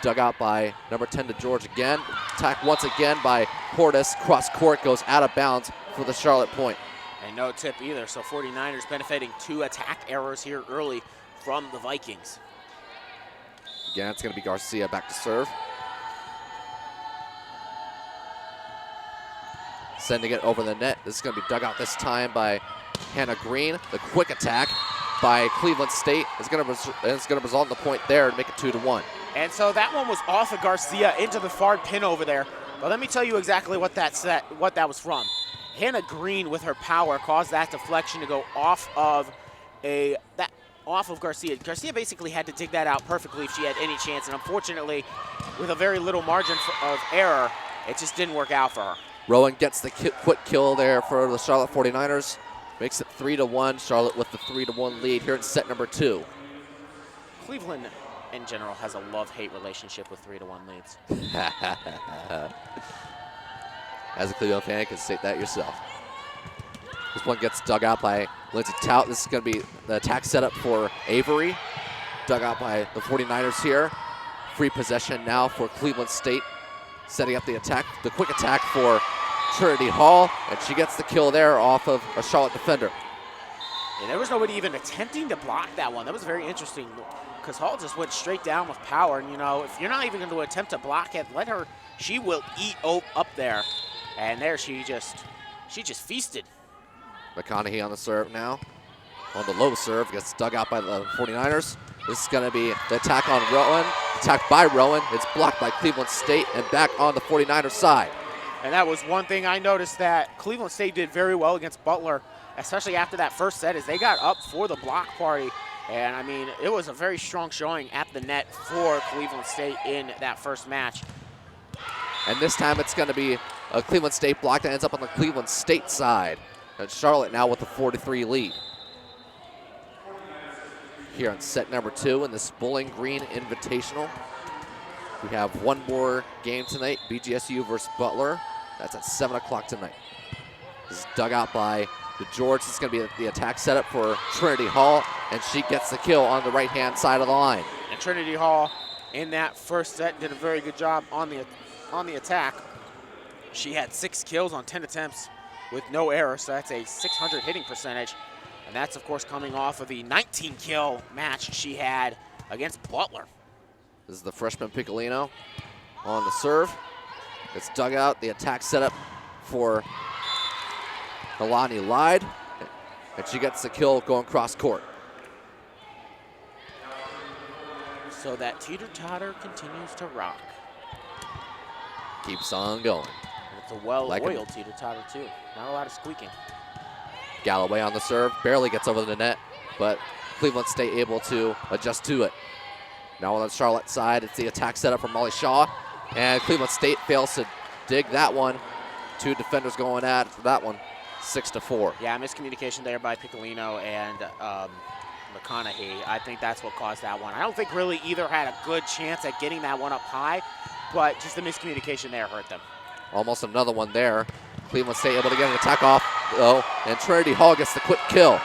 Dug out by number 10 DeGeorge again. Attack once again by Portis. Cross court, goes out of bounds for the Charlotte point. And no tip either, so 49ers benefiting 2 attack errors here early from the Vikings. Again, it's going to be Garcia back to serve. Sending it over the net. This is going to be dug out this time by Hannah Green. The quick attack by Cleveland State is going to result in the point there to make it 2-1. And so that one was off of Garcia into the far pin over there. But let me tell you exactly what that was from. Hannah Green with her power caused that deflection to go off of Garcia. Garcia basically had to dig that out perfectly if she had any chance, and unfortunately, with a very little margin of error, it just didn't work out for her. Rowan gets the quick kill there for the Charlotte 49ers. Makes it 3-1. Charlotte with the 3-1 lead here in set number 2. Cleveland, in general, has a love-hate relationship with 3-1 leads. As a Cleveland fan, you can state that yourself. This one gets dug out by Lindsay Tout. This is going to be the attack setup for Avery. Dug out by the 49ers here. Free possession now for Cleveland State. Setting up the attack, the quick attack for Trinity Hall, and she gets the kill there off of a Charlotte defender. Yeah, there was nobody even attempting to block that one. That was very interesting because Hall just went straight down with power. And, you know, if you're not even going to attempt to block it, let her. She will eat up there. And there she just feasted. McConaughey on the serve now. On the low serve, gets dug out by the 49ers. This is going to be the attack on Rowan. Attack by Rowan. It's blocked by Cleveland State and back on the 49ers side. And that was one thing I noticed that Cleveland State did very well against Butler, especially after that first set, as they got up for the block party. And, I mean, it was a very strong showing at the net for Cleveland State in that first match. And this time it's going to be a Cleveland State block that ends up on the Cleveland State side. And Charlotte now with a 4-3 lead. Here on set number 2 in this Bowling Green Invitational. We have one more game tonight, BGSU versus Butler. That's at 7 o'clock tonight. This is dug out by DeGeorge. This is going to be the attack setup for Trinity Hall, and she gets the kill on the right-hand side of the line. And Trinity Hall in that first set did a very good job on the attack. She had 6 kills on 10 attempts with no error, so that's a 600 hitting percentage. And that's, of course, coming off of the 19-kill match she had against Butler. This is the freshman Piccolino on the serve. It's dug out. The attack setup for Alani Lyde. And she gets the kill going cross court. So that teeter-totter continues to rock. Keeps on going. And it's a well-oiled teeter-totter, too. Not a lot of squeaking. Galloway on the serve, barely gets over the net, but Cleveland State able to adjust to it. Now on the Charlotte side, it's the attack setup from Molly Shaw, and Cleveland State fails to dig that one. 2 defenders going at that one, 6-4. Yeah, miscommunication there by Piccolino and McConaughey. I think that's what caused that one. I don't think really either had a good chance at getting that one up high, but just the miscommunication there hurt them. Almost another one there. Cleveland State able to get an attack off, though, and Trinity Hall gets the quick kill.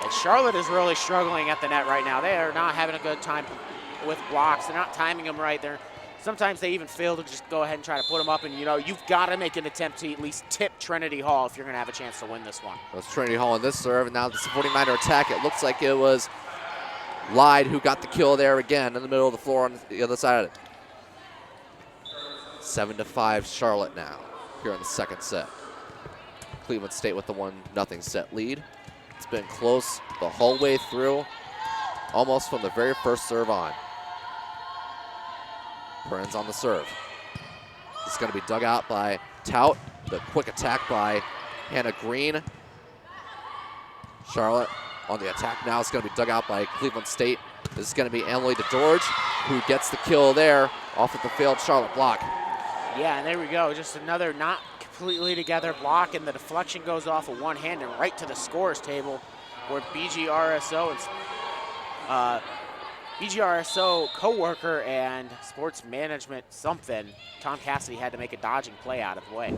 And Charlotte is really struggling at the net right now. They are not having a good time with blocks. They're not timing them right. Sometimes they even fail to just go ahead and try to put them up, and you've got to make an attempt to at least tip Trinity Hall if you're going to have a chance to win this one. It was Trinity Hall in this serve, and now this 49er attack. It looks like it was Lyde who got the kill there again in the middle of the floor on the other side of it. 7-5 Charlotte now here in the second set. Cleveland State with the 1-0 set lead. It's been close the whole way through, almost from the very first serve on. Burns on the serve. It's going to be dug out by Tout. The quick attack by Hannah Green. Charlotte on the attack now. It's going to be dug out by Cleveland State. This is going to be Emily DeGeorge who gets the kill there off of the failed Charlotte block. Yeah, and there we go. Just another not completely together block, and the deflection goes off of one hand and right to the scorer's table where BGRSO co-worker and sports management something, Tom Cassidy had to make a dodging play out of the way.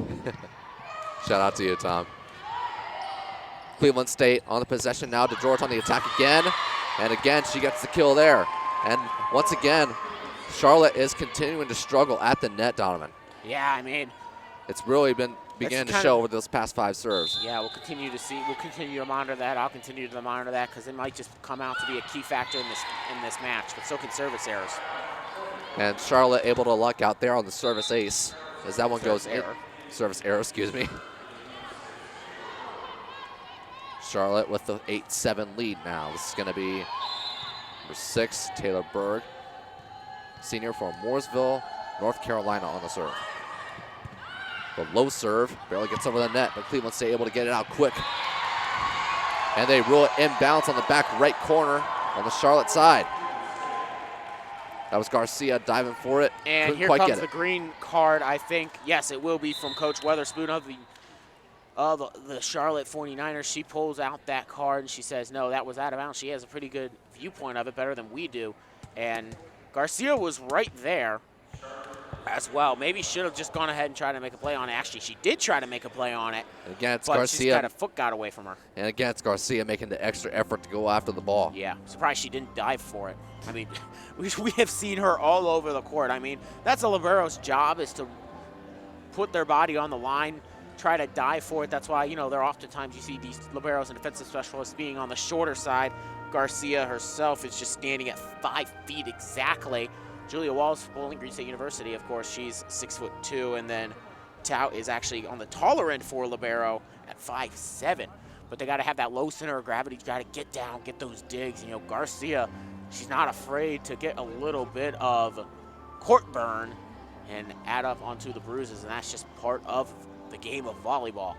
Shout out to you, Tom. Cleveland State on the possession now. DeGeorge on the attack again. And again, she gets the kill there. And once again, Charlotte is continuing to struggle at the net, Donovan. Yeah, I mean, it's really been beginning to show over those past 5 serves. Yeah, we'll continue to monitor that. I'll continue to monitor that because it might just come out to be a key factor in this match, but so can service errors. And Charlotte able to luck out there on the service ace as that one goes in. Service error, excuse me. Charlotte with the 8-7 lead now. This is going to be number 6, Taylor Berg, senior from Mooresville, North Carolina on the serve. The low serve barely gets over the net, but Cleveland State able to get it out quick. And they rule it inbounds on the back right corner on the Charlotte side. That was Garcia diving for it. And here comes the green card, I think. Yes, it will be from Coach Weatherspoon of the Charlotte 49ers. She pulls out that card and she says, no, that was out of bounds. She has a pretty good viewpoint of it, better than we do. And Garcia was right there as well. Maybe should have just gone ahead and tried to make a play on it. Actually, she did try to make a play on it. Again, it's but Garcia. But her foot got away from her. And again, it's Garcia making the extra effort to go after the ball. Yeah, surprised she didn't dive for it. I mean, we have seen her all over the court. I mean, that's a libero's job, is to put their body on the line, try to dive for it. That's why, there oftentimes you see these liberos and defensive specialists being on the shorter side. Garcia herself is just standing at 5 feet exactly. Julia Walls, Bowling Green State University, of course, she's 6'2", and then Tout is actually on the taller end for libero at 5'7". But they got to have that low center of gravity. You got to get down, get those digs. Garcia, she's not afraid to get a little bit of court burn and add up onto the bruises, and that's just part of the game of volleyball.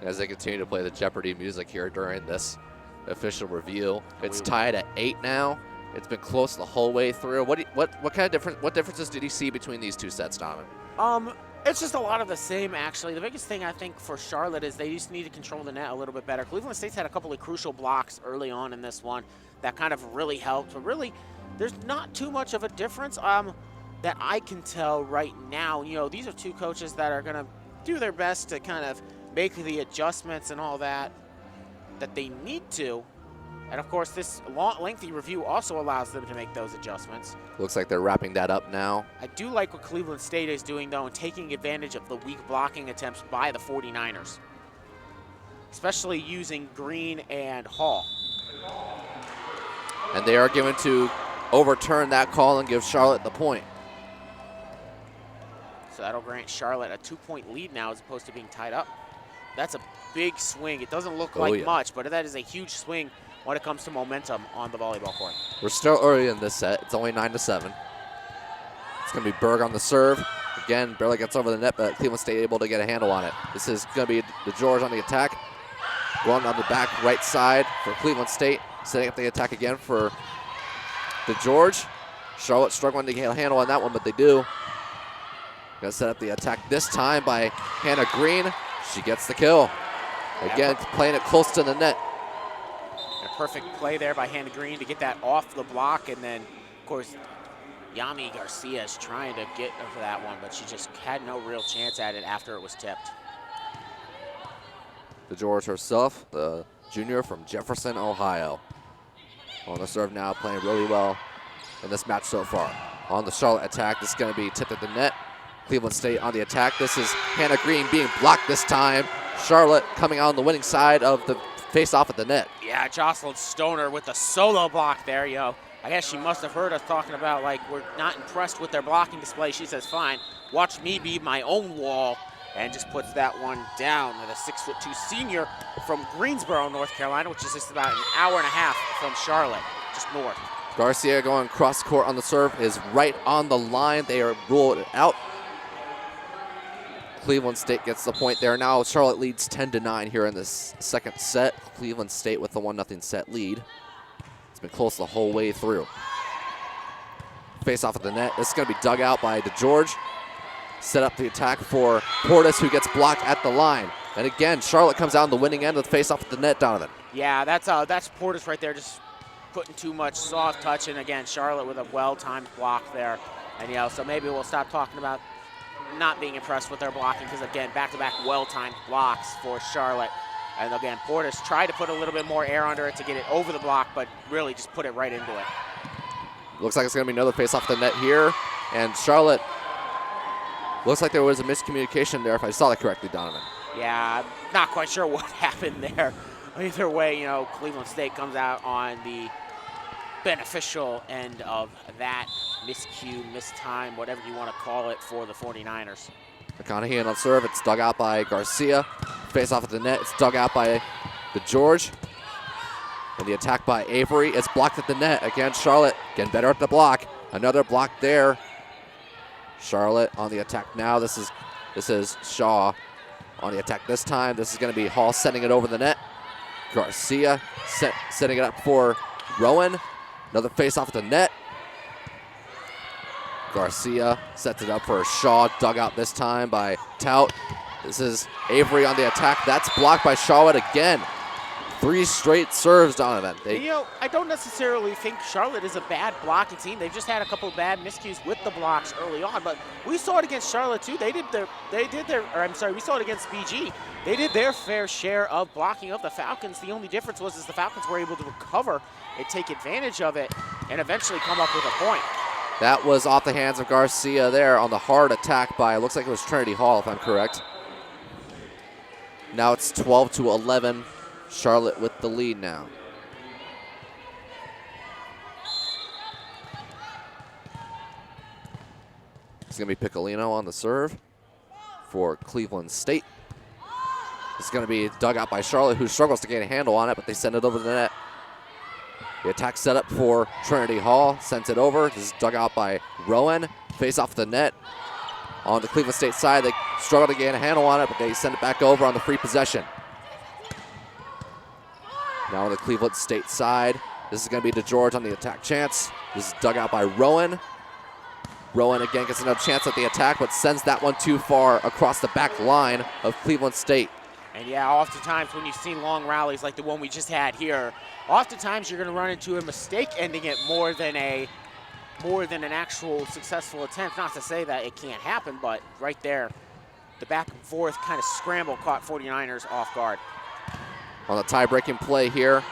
As they continue to play the Jeopardy music here during this official review, it's tied at 8 now. It's been close the whole way through. What kind of differences did you see between these two sets, Donovan? It's just a lot of the same, actually. The biggest thing I think for Charlotte is they just need to control the net a little bit better. Cleveland State's had a couple of crucial blocks early on in this one that kind of really helped. But really, there's not too much of a difference that I can tell right now. These are two coaches that are going to do their best to kind of make the adjustments and all that they need to. And, of course, this lengthy review also allows them to make those adjustments. Looks like they're wrapping that up now. I do like what Cleveland State is doing, though, and taking advantage of the weak blocking attempts by the 49ers, especially using Green and Hall. And they are going to overturn that call and give Charlotte the point. So that'll grant Charlotte a 2-point lead now as opposed to being tied up. That's a big swing. It doesn't look like much, but that is a huge swing when it comes to momentum on the volleyball court. We're still early in this set. It's only 9-7. It's going to be Berg on the serve. Again, barely gets over the net, but Cleveland State able to get a handle on it. This is going to be DeGeorge on the attack. Going on the back right side for Cleveland State. Setting up the attack again for DeGeorge. Charlotte struggling to get a handle on that one, but they do. Going to set up the attack this time by Hannah Green. She gets the kill. Again, playing it close to the net. perfect play there by Hannah Green to get that off the block, and then, of course, Yami Garcia is trying to get her for that one, but she just had no real chance at it after it was tipped. DeGeorge herself, the junior from Jefferson, Ohio. On the serve now, playing really well in this match so far. On the Charlotte attack, this is going to be tipped at the net. Cleveland State on the attack. This is Hannah Green being blocked this time. Charlotte coming out on the winning side of the face-off at the net. Yeah, Jocelyn Stoner with the solo block there, yo. I guess she must have heard us talking about, like, we're not impressed with their blocking display. She says, fine, watch me be my own wall, and just puts that one down with a 6'2" senior from Greensboro, North Carolina, which is just about an hour and a half from Charlotte, just north. Garcia going cross court on the serve is right on the line. They are ruled it out. Cleveland State gets the point there. Now Charlotte leads 10-9 here in this second set. Cleveland State with the 1-0 set lead. It's been close the whole way through. Face off at the net. This is going to be dug out by DeGeorge. Set up the attack for Portis, who gets blocked at the line. And again, Charlotte comes out on the winning end of the face off at the net, Donovan. Yeah, that's Portis right there, just putting too much soft touch. And again, Charlotte with a well-timed block there. And, you know, so maybe we'll stop talking about not being impressed with their blocking, because again, back-to-back well-timed blocks for Charlotte. And again, Portis tried to put a little bit more air under it to get it over the block, but really just put it right into it. Looks like it's going to be another face off the net here. And Charlotte, looks like there was a miscommunication there, if I saw that correctly, Donovan. Yeah, I'm not quite sure what happened there. Either way, you know, Cleveland State comes out on the beneficial end of that miscue, mistime, whatever you want to call it, for the 49ers. McConaughey on serve. It's dug out by Garcia. Face off at the net. It's dug out by DeGeorge. And the attack by Avery. It's blocked at the net. Again, Charlotte getting better at the block. Another block there. Charlotte on the attack now. This is Shaw on the attack this time. This is going to be Hall sending it over the net. Garcia setting it up for Rowan. Another face off at the net. Garcia sets it up for Shaw, dug out this time by Tout. This is Avery on the attack. That's blocked by Charlotte again. 3 straight serves, Donovan. You know, I don't necessarily think Charlotte is a bad blocking team. They've just had a couple of bad miscues with the blocks early on, but we saw it against Charlotte too. We saw it against BG. They did their fair share of blocking of the Falcons. The only difference was the Falcons were able to recover and take advantage of it and eventually come up with a point. That was off the hands of Garcia there on the hard attack by, looks like it was Trinity Hall, if I'm correct. Now it's 12-11. Charlotte with the lead now. It's going to be Piccolino on the serve for Cleveland State. It's going to be dug out by Charlotte, who struggles to get a handle on it, but they send it over the net. The attack set up for Trinity Hall, sends it over. This is dug out by Rowan. Face off the net. On the Cleveland State side, they struggle to get a handle on it, but they send it back over on the free possession. Now on the Cleveland State side, this is going to be DeGeorge on the attack chance. This is dug out by Rowan. Rowan again gets another chance at the attack, but sends that one too far across the back line of Cleveland State. And yeah, oftentimes when you've seen long rallies like the one we just had here, oftentimes you're going to run into a mistake ending it more than an actual successful attempt. Not to say that it can't happen, but right there, the back and forth kind of scramble caught 49ers off guard. On the tie-breaking play here,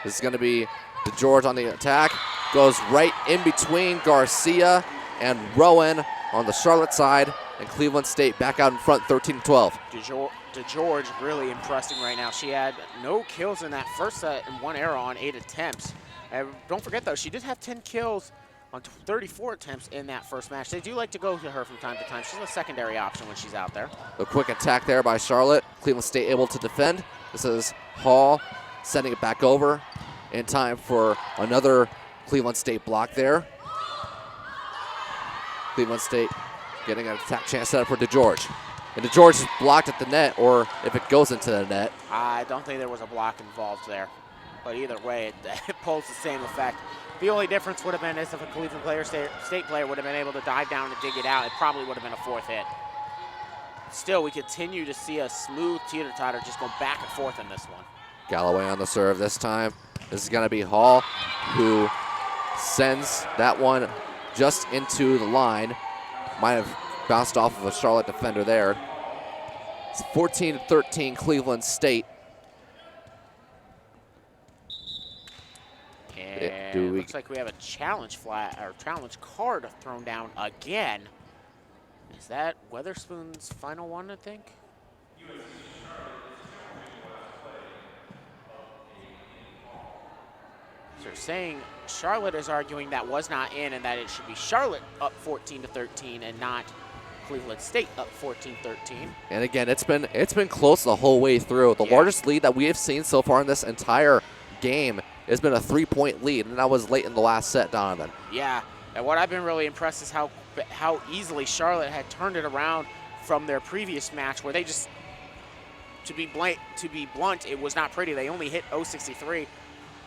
this is going to be DeGeorge on the attack. Goes right in between Garcia and Rowan on the Charlotte side, and Cleveland State back out in front, 13-12. DeGeorge really impressing right now. She had no kills in that first set and 1 error on 8 attempts. And don't forget, though, she did have 10 kills on 34 attempts in that first match. They do like to go to her from time to time. She's a secondary option when she's out there. A quick attack there by Charlotte. Cleveland State able to defend. This is Hall sending it back over in time for another Cleveland State block there. Cleveland State getting an attack chance set up for DeGeorge. And DeGeorge is blocked at the net, or if it goes into the net. I don't think there was a block involved there. But either way, it pulls the same effect. The only difference would have been is if a Cleveland State player would have been able to dive down and dig it out, it probably would have been a 4th hit. Still, we continue to see a smooth teeter-totter just go back and forth in this one. Galloway on the serve this time. This is going to be Hall, who sends that one just into the line. Might have bounced off of a Charlotte defender there. It's 14-13 Cleveland State. And looks like we have a challenge flag or challenge card thrown down again. Is that Weatherspoon's final one, I think? So they're saying Charlotte is arguing that was not in and that it should be Charlotte up 14-13 and not Cleveland State up 14-13. And again, it's been close the whole way through. The largest lead that we have seen so far in this entire game has been a 3-point lead, and that was late in the last set, Donovan. Yeah, and what I've been really impressed is how easily Charlotte had turned it around from their previous match, where they just, to be blunt, it was not pretty. They only hit 063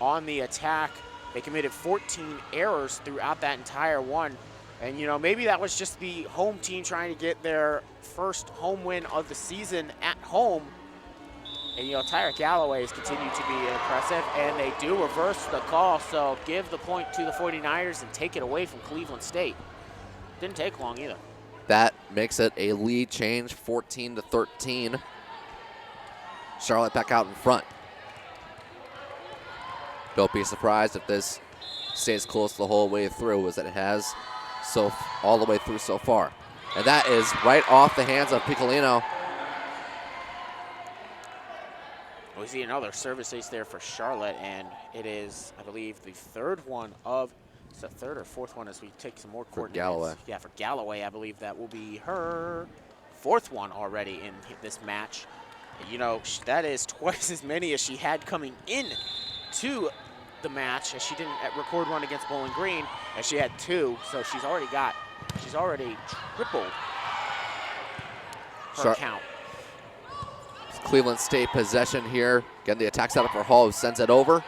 on the attack. They committed 14 errors throughout that entire one. And, you know, maybe that was just the home team trying to get their first home win of the season at home. And, you know, Tyra Galloway has continued to be impressive, and they do reverse the call. So give the point to the 49ers and take it away from Cleveland State. Didn't take long either. That makes it a lead change, 14-13. Charlotte back out in front. Don't be surprised if this stays close the whole way through, as it has all the way through so far. And that is right off the hands of Piccolino. We see another service ace there for Charlotte, and it is, I believe, the third one of, it's the third or fourth one as we take some more coordinates. For Galloway. Yeah, for Galloway, I believe that will be her fourth one already in this match. And, you know, that is twice as many as she had coming in to the match, as she didn't record one against Bowling Green, as she had two, so she's already tripled her count. Cleveland State possession here. Getting the attack set up for Hall, who sends it over.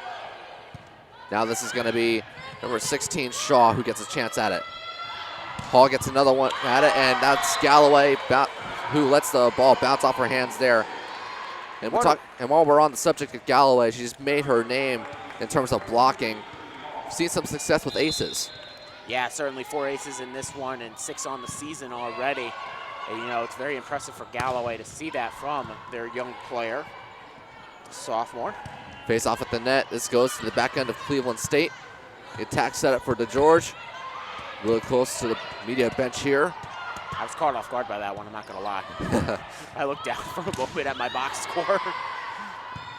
Now this is going to be number 16, Shaw, who gets a chance at it. Hall gets another one at it, and that's Galloway who lets the ball bounce off her hands there. And while we're on the subject of Galloway, she's made her name in terms of blocking. Seen some success with aces. Yeah, certainly 4 aces in this one and 6 on the season already. And, you know, it's very impressive for Galloway to see that from their young player, sophomore. Face off at the net. This goes to the back end of Cleveland State. The attack set up for DeGeorge. Really close to the media bench here. I was caught off guard by that one, I'm not going to lie. I looked down for a moment at my box score.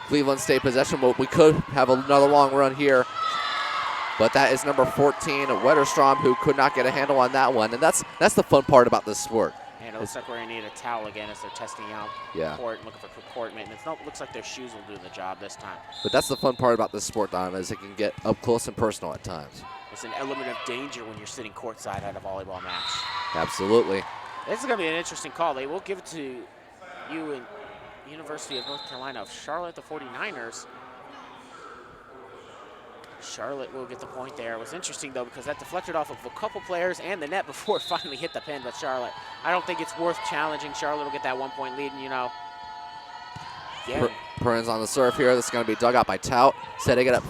Cleveland State possession, but we could have another long run here. But that is number 14, Wetterstrom, who could not get a handle on that one. And that's the fun part about this sport. And it looks like we're going to need a towel again as they're testing out court and looking for court maintenance. No, it looks like their shoes will do the job this time. But that's the fun part about this sport, Donovan, is it can get up close and personal at times. It's an element of danger when you're sitting courtside at a volleyball match. Absolutely. This is going to be an interesting call. They will give it to you in University of North Carolina of Charlotte, the 49ers. Charlotte will get the point there. It was interesting, though, because that deflected off of a couple players and the net before it finally hit the pin. But Charlotte, I don't think it's worth challenging. Charlotte will get that 1-point lead, and, you know. Perrins on the serve here. This is going to be dug out by Tout. Setting it up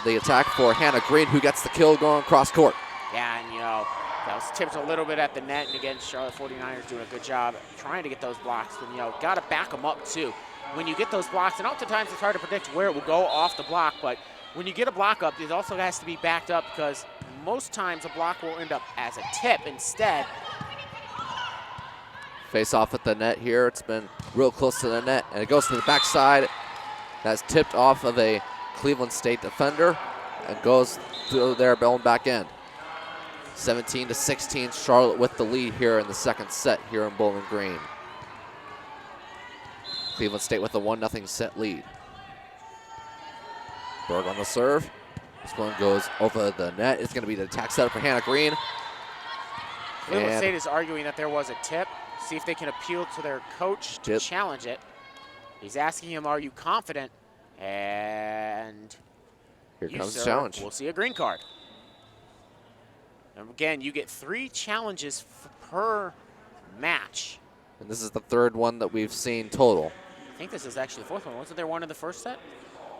the attack for Hannah Green, who gets the kill going cross court. Yeah, and, you know, that was tipped a little bit at the net. And, again, Charlotte 49ers doing a good job trying to get those blocks. And, you know, got to back them up, too. When you get those blocks, and oftentimes it's hard to predict where it will go off the block, but when you get a block up, it also has to be backed up, because most times a block will end up as a tip instead. Face off at the net here. It's been real close to the net, and it goes to the backside. That's tipped off of a Cleveland State defender and goes through there, going back in. 17-16, Charlotte with the lead here in the second set here in Bowling Green. Cleveland State with a 1-0 set lead. Berg on the serve. This one goes over the net. It's going to be the attack setup for Hannah Green. Cleveland State is arguing that there was a tip. See if they can appeal to their coach to challenge it. He's asking him, are you confident? And here comes the challenge. We'll see a green card. And again, you get 3 challenges per match. And this is the third one that we've seen total. I think this is actually the 4th one. Wasn't there one in the first set?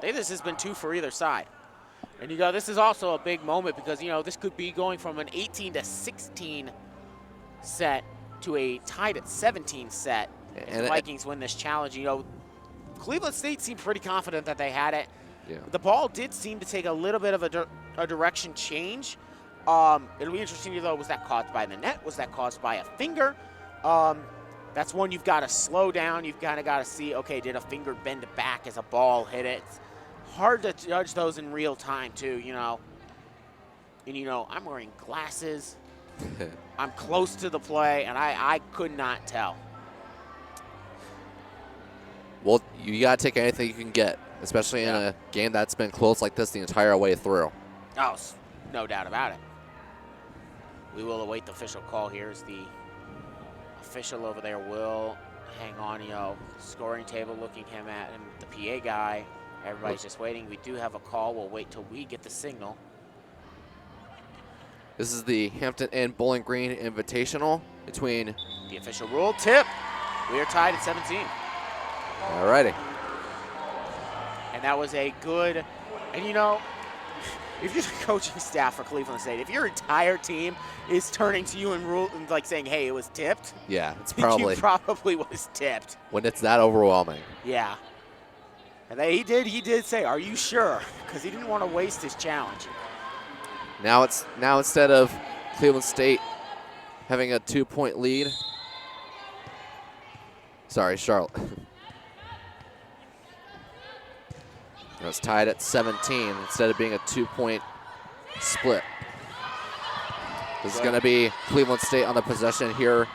This has been 2 for either side. And this is also a big moment because, this could be going from an 18-16 set to a tied at 17 set. If the Vikings win this challenge, Cleveland State seemed pretty confident that they had it. Yeah. The ball did seem to take a little bit of a direction change. It'll be interesting to know, was that caused by the net? Was that caused by a finger? That's one you've got to slow down. You've kind of got to see, okay, did a finger bend back as a ball hit it? It's hard to judge those in real time, too, And, I'm wearing glasses. I'm close to the play, and I could not tell. Well, you got to take anything you can get, especially in a game that's been close like this the entire way through. Oh, no doubt about it. We will await the official call here as the official over there will hang on, scoring table looking him at him, the PA guy. Everybody's just waiting. We do have a call. We'll wait till we get the signal. This is the Hampton and Bowling Green Invitational between the official rule tip. We are tied at 17. All righty. And that was a good, and if you're the coaching staff for Cleveland State, if your entire team is turning to you and like saying, hey, it was tipped. Yeah, it's probably. It probably was tipped. When it's that overwhelming. Yeah. And he did say, are you sure? Because he didn't want to waste his challenge. Now instead of Cleveland State having a 2-point lead. Sorry, Charlotte. It's tied at 17 instead of being a 2-point split. This is going to be Cleveland State on the possession here.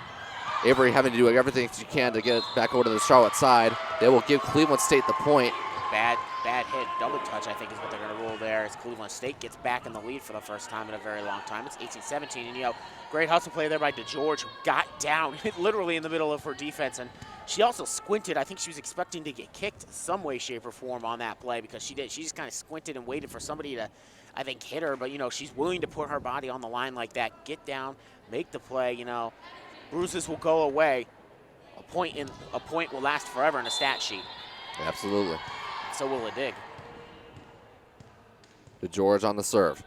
Avery having to do everything she can to get it back over to the Charlotte side. They will give Cleveland State the point. Bad hit, double touch, I think is what they're going to rule there as Cleveland State gets back in the lead for the first time in a very long time. It's 18-17, and great hustle play there by DeGeorge, who got down literally in the middle of her defense, and she also squinted. I think she was expecting to get kicked some way, shape, or form on that play because she did. She just kind of squinted and waited for somebody to, I think, hit her, but she's willing to put her body on the line like that, get down, make the play. Bruises will go away. A point will last forever in a stat sheet. Absolutely. So will a dig. DeGeorge on the serve.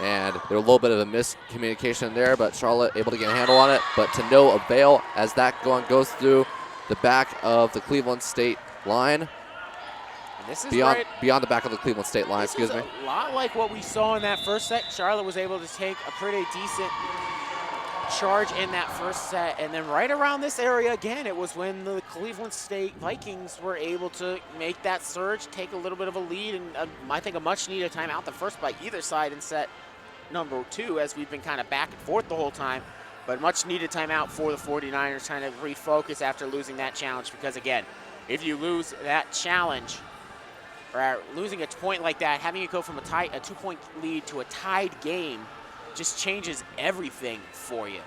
And there's a little bit of a miscommunication there, but Charlotte able to get a handle on it, but to no avail as that goes through the back of the Cleveland State line. And this is beyond the back of the Cleveland State line, excuse me. A lot like what we saw in that first set. Charlotte was able to take a pretty decent charge in that first set, and then right around this area again, it was when the Cleveland State Vikings were able to make that surge, take a little bit of a lead, and I think a much needed timeout, the first by either side in set number 2, as we've been kind of back and forth the whole time, but much needed timeout for the 49ers trying to refocus after losing that challenge, because again, if you lose that challenge or losing a point like that, having it go from a 2-point lead to a tied game just changes everything for you.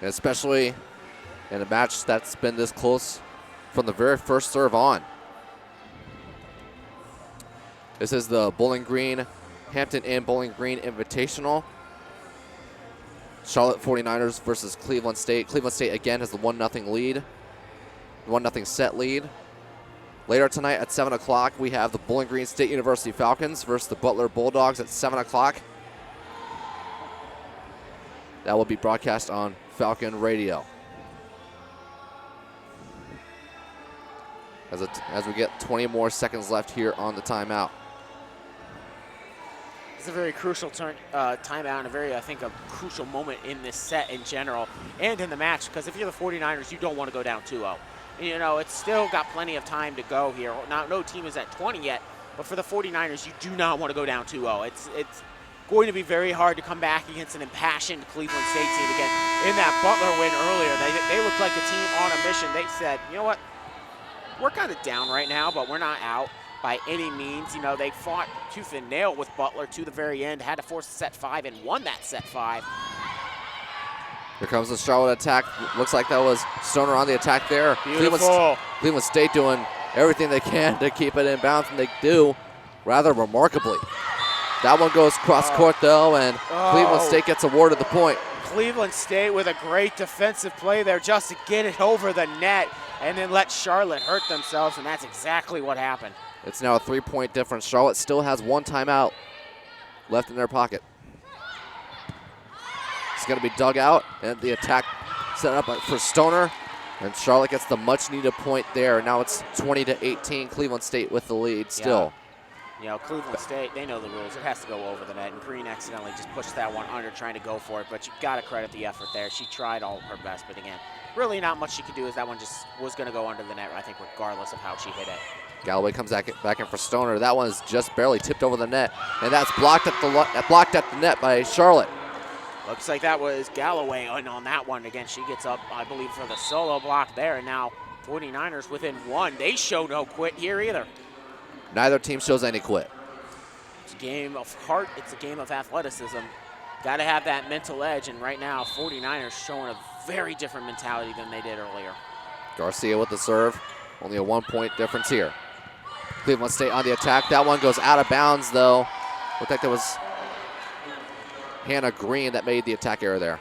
Especially in a match that's been this close from the very first serve on. This is the Hampton and Bowling Green Invitational. Charlotte 49ers versus Cleveland State. Cleveland State again has the 1-0 lead, 1-0 set lead. Later tonight at 7 o'clock, we have the Bowling Green State University Falcons versus the Butler Bulldogs at 7 o'clock. That will be broadcast on Falcon Radio. As we get 20 more seconds left here on the timeout. It's a very crucial timeout and a crucial moment in this set in general and in the match, because if you're the 49ers, you don't want to go down 2-0. It's still got plenty of time to go here. Now, no team is at 20 yet, but for the 49ers, you do not want to go down 2-0. It's going to be very hard to come back against an impassioned Cleveland State team again. In that Butler win earlier, they looked like a team on a mission. They said, you know what, we're kind of down right now, but we're not out by any means. They fought tooth and nail with Butler to the very end, had to force set 5 and won that set 5. Here comes the Charlotte attack. Looks like that was Stoner on the attack there. Beautiful. Cleveland State doing everything they can to keep it in bounds, and they do rather remarkably. That one goes cross court though, and Cleveland State gets awarded the point. Cleveland State with a great defensive play there just to get it over the net. and then let Charlotte hurt themselves, and that's exactly what happened. It's now a 3-point difference. Charlotte still has 1 timeout left in their pocket. It's going to be dug out, and the attack set up for Stoner, and Charlotte gets the much-needed point there. Now it's 20-18, Cleveland State with the lead still. Yeah. You know, Cleveland State, they know the rules. It has to go over the net, and Green accidentally just pushed that one under trying to go for it, but you got to credit the effort there. She tried all her best, but again, really not much she could do as that one just was going to go under the net, I think, regardless of how she hit it. Galloway comes back in for Stoner. That one is just barely tipped over the net, and that's blocked at the net by Charlotte. Looks like that was Galloway on that one. Again, she gets up, I believe, for the solo block there, and now 49ers within 1. They show no quit here either. Neither team shows any quit. It's a game of heart. It's a game of athleticism. Got to have that mental edge, and right now 49ers showing a very different mentality than they did earlier. Garcia with the serve. Only a 1-point difference here. Cleveland State on the attack. That one goes out of bounds, though. Looked like that was Hannah Green that made the attack error there.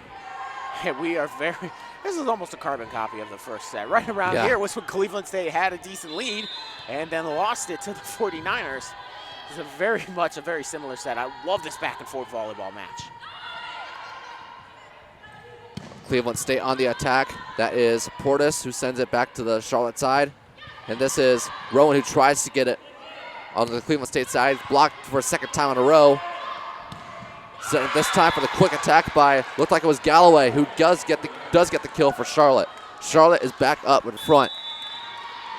Yeah, we are very, this is almost a carbon copy of the first set. Right around here was when Cleveland State had a decent lead and then lost it to the 49ers. It's very much a very similar set. I love this back and forth volleyball match. Cleveland State on the attack. That is Portis who sends it back to the Charlotte side. And this is Rowan who tries to get it on the Cleveland State side. Blocked for a second time in a row. So this time for the quick attack by, looked like it was Galloway, who does get the kill for Charlotte. Charlotte is back up in front.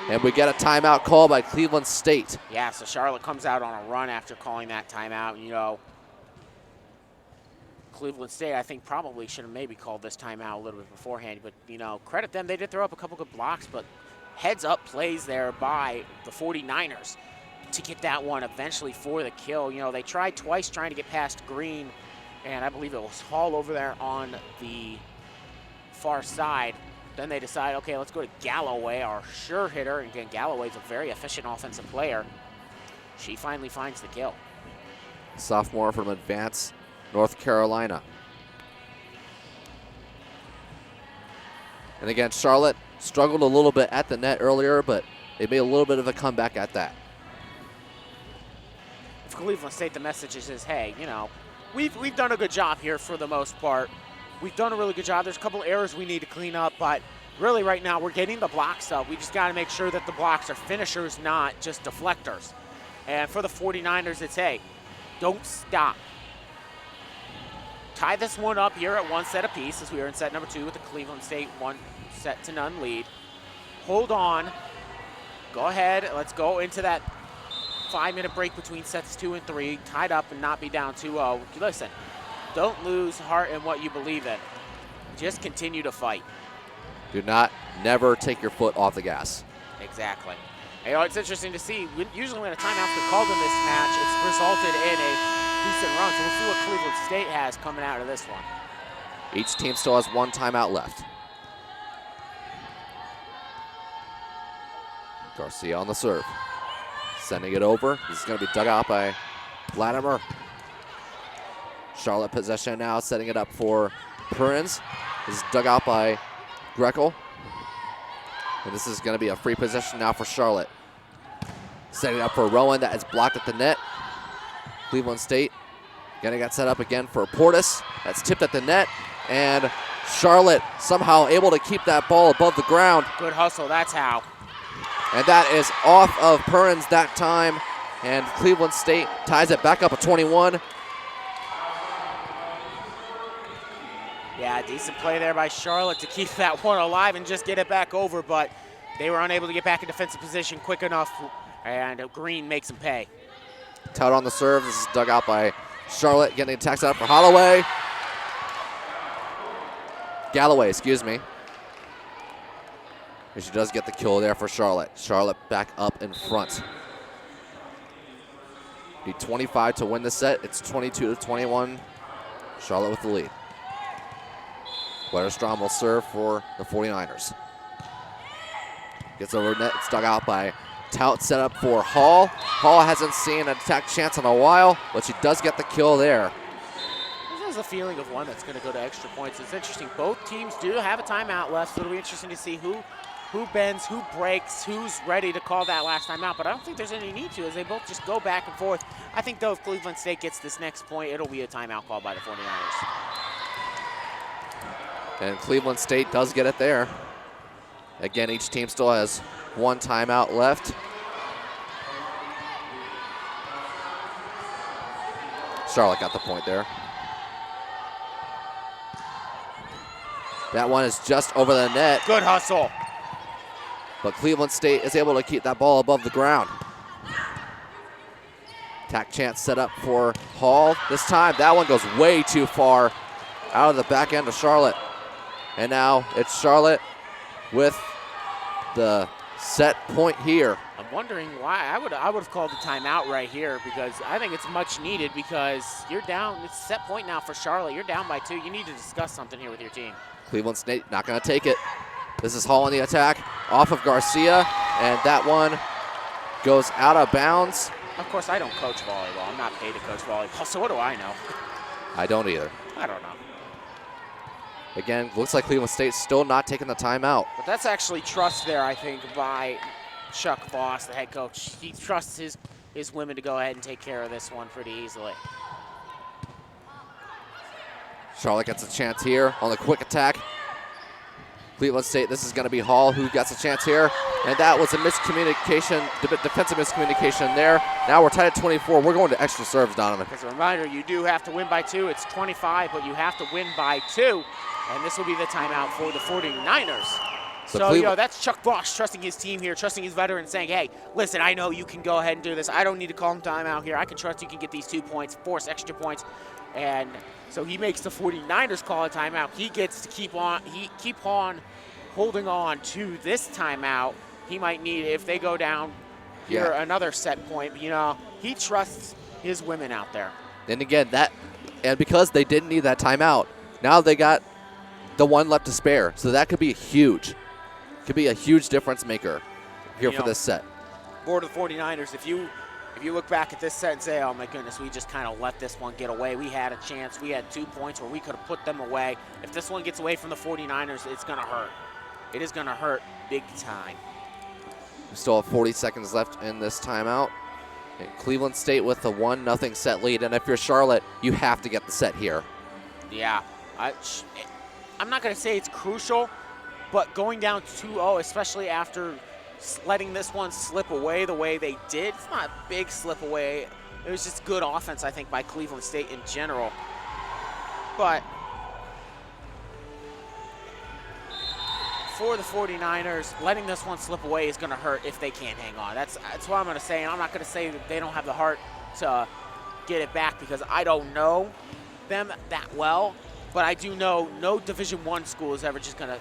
And we get a timeout call by Cleveland State. Yeah, so Charlotte comes out on a run after calling that timeout. You know, Cleveland State, I think, probably should have maybe called this timeout a little bit beforehand. But, you know, credit them. They did throw up a couple good blocks, but heads-up plays there by the 49ers to get that one eventually for the kill. You know, they tried twice trying to get past Green, and I believe it was Hall over there on the far side. Then they decide, okay, let's go to Galloway, our sure hitter. And again, Galloway's a very efficient offensive player. She finally finds the kill. Sophomore from Advance, North Carolina. And again, Charlotte struggled a little bit at the net earlier, but they made a little bit of a comeback at that. For Cleveland State, the message is, hey, you know, we've done a good job here for the most part. We've done a really good job. There's a couple errors we need to clean up, but really right now we're getting the blocks up. We just got to make sure that the blocks are finishers, not just deflectors. And for the 49ers, it's, hey, don't stop. Tie this one up here at 1 set apiece as we are in set number 2 with the Cleveland State 1-0 lead. Hold on. Go ahead. Let's go into that 5-minute break between sets 2 and 3. Tied up and not be down 2-0. Listen, don't lose heart in what you believe in. Just continue to fight. Do not never take your foot off the gas. Exactly. You know, it's interesting to see. Usually when a timeout's been called in this match, it's resulted in a decent run. So we'll see what Cleveland State has coming out of this one. Each team still has 1 timeout left. Garcia on the serve. Sending it over. This is going to be dug out by Latimer. Charlotte possession now, setting it up for Perrins. This is dug out by Greco. And this is going to be a free possession now for Charlotte. Setting it up for Rowan. That is blocked at the net. Cleveland State getting it set up again for Portis. That's tipped at the net. And Charlotte somehow able to keep that ball above the ground. Good hustle, that's how. And that is off of Perrins that time. And Cleveland State ties it back up at 21. Yeah, decent play there by Charlotte to keep that one alive and just get it back over, but they were unable to get back in defensive position quick enough, and Green makes them pay. Tout on the serve. This is dug out by Charlotte, getting the attack set up for Holloway. Galloway, excuse me. And she does get the kill there for Charlotte. Charlotte back up in front. Need 25 to win the set. It's 22-21. Charlotte with the lead. Wetterstrom will serve for the 49ers. Gets over net. It's dug out by Tout, set up for Hall. Hall hasn't seen an attack chance in a while, but she does get the kill there. This is a feeling of one that's going to go to extra points. It's interesting. Both teams do have a timeout left, so it'll be interesting to see who who bends, who breaks, who's ready to call that last timeout, but I don't think there's any need to as they both just go back and forth. I think, though, if Cleveland State gets this next point, it'll be a timeout called by the 49ers. And Cleveland State does get it there. Again, each team still has one timeout left. Charlotte got the point there. That one is just over the net. Good hustle. But Cleveland State is able to keep that ball above the ground. Attack chance set up for Hall. This time, that one goes way too far out of the back end of Charlotte. And now it's Charlotte with the set point here. I'm wondering why. I would have called the timeout right here because I think it's much needed because you're down. It's set point now for Charlotte. You're down by 2. You need to discuss something here with your team. Cleveland State not going to take it. This is Hall on the attack off of Garcia, and that one goes out of bounds. Of course, I don't coach volleyball. I'm not paid to coach volleyball, so what do I know? I don't either. I don't know. Again, looks like Cleveland State's still not taking the timeout. But that's actually trust there, I think, by Chuck Voss, the head coach. He trusts his women to go ahead and take care of this one pretty easily. Charlotte gets a chance here on the quick attack. Cleveland State, this is going to be Hall who gets a chance here. And that was a miscommunication, defensive miscommunication there. Now we're tied at 24. We're going to extra serves, Donovan. As a reminder, you do have to win by 2. It's 25, but you have to win by 2. And this will be the timeout for the 49ers. So, you know, that's Chuck Bosch trusting his team here, trusting his veterans, saying, hey, listen, I know you can go ahead and do this. I don't need to call him timeout here. I can trust you can get these 2 points, force extra points. And so he makes the 49ers call a timeout. He gets to keep on holding on to this timeout. He might need it if they go down here, another set point. You know, he trusts his women out there. And again, and because they didn't need that timeout, now they got the one left to spare. So that could be huge. Could be a huge difference maker here for this set. For the 49ers, if you look back at this set and say, oh my goodness, we just kind of let this one get away. We had a chance. We had 2 points where we could have put them away. If this one gets away from the 49ers, it's going to hurt. It is going to hurt big time. We still have 40 seconds left in this timeout. And Cleveland State with the 1-0 set lead. And if you're Charlotte, you have to get the set here. Yeah. I'm not going to say it's crucial, but going down 2-0, especially after letting this one slip away the way they did, it's not a big slip away. It was just good offense, I think, by Cleveland State in general. But for the 49ers, letting this one slip away is going to hurt if they can't hang on. That's what I'm going to say. And I'm not going to say that they don't have the heart to get it back because I don't know them that well. But I do know no Division I school is ever just going to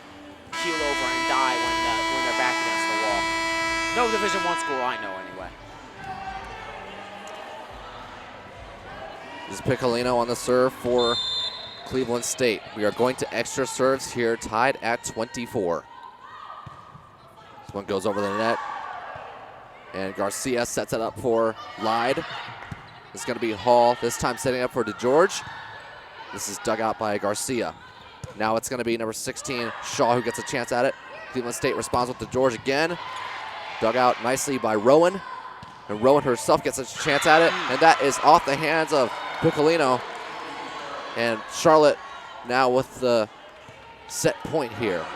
keel over and die when they're back against the wall. No Division I school I know anyway. This is Piccolino on the serve for Cleveland State. We are going to extra serves here, tied at 24. This one goes over the net. And Garcia sets it up for Lyde. This is going to be Hall, this time setting up for DeGeorge. This is dug out by Garcia. Now it's going to be number 16, Shaw, who gets a chance at it. Cleveland State responds with DeGeorge again. Dug out nicely by Rowan. And Rowan herself gets a chance at it. And that is off the hands of Piccolino. And Charlotte now with the set point here.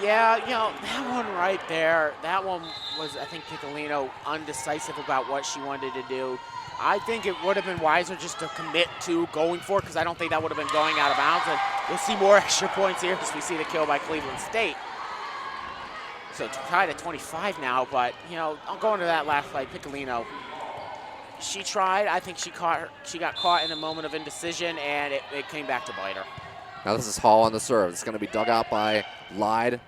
Yeah, you know, that one right there, that one was, I think, Piccolino undecisive about what she wanted to do. I think it would have been wiser just to commit to going for it because I don't think that would have been going out of bounds. And we'll see more extra points here because we see the kill by Cleveland State. So tied at 25 now, but, you know, I'll go into that last play. Piccolino, she tried. I think she got caught in a moment of indecision, and it came back to bite her. Now this is Hall on the serve. It's going to be dug out by Lyde.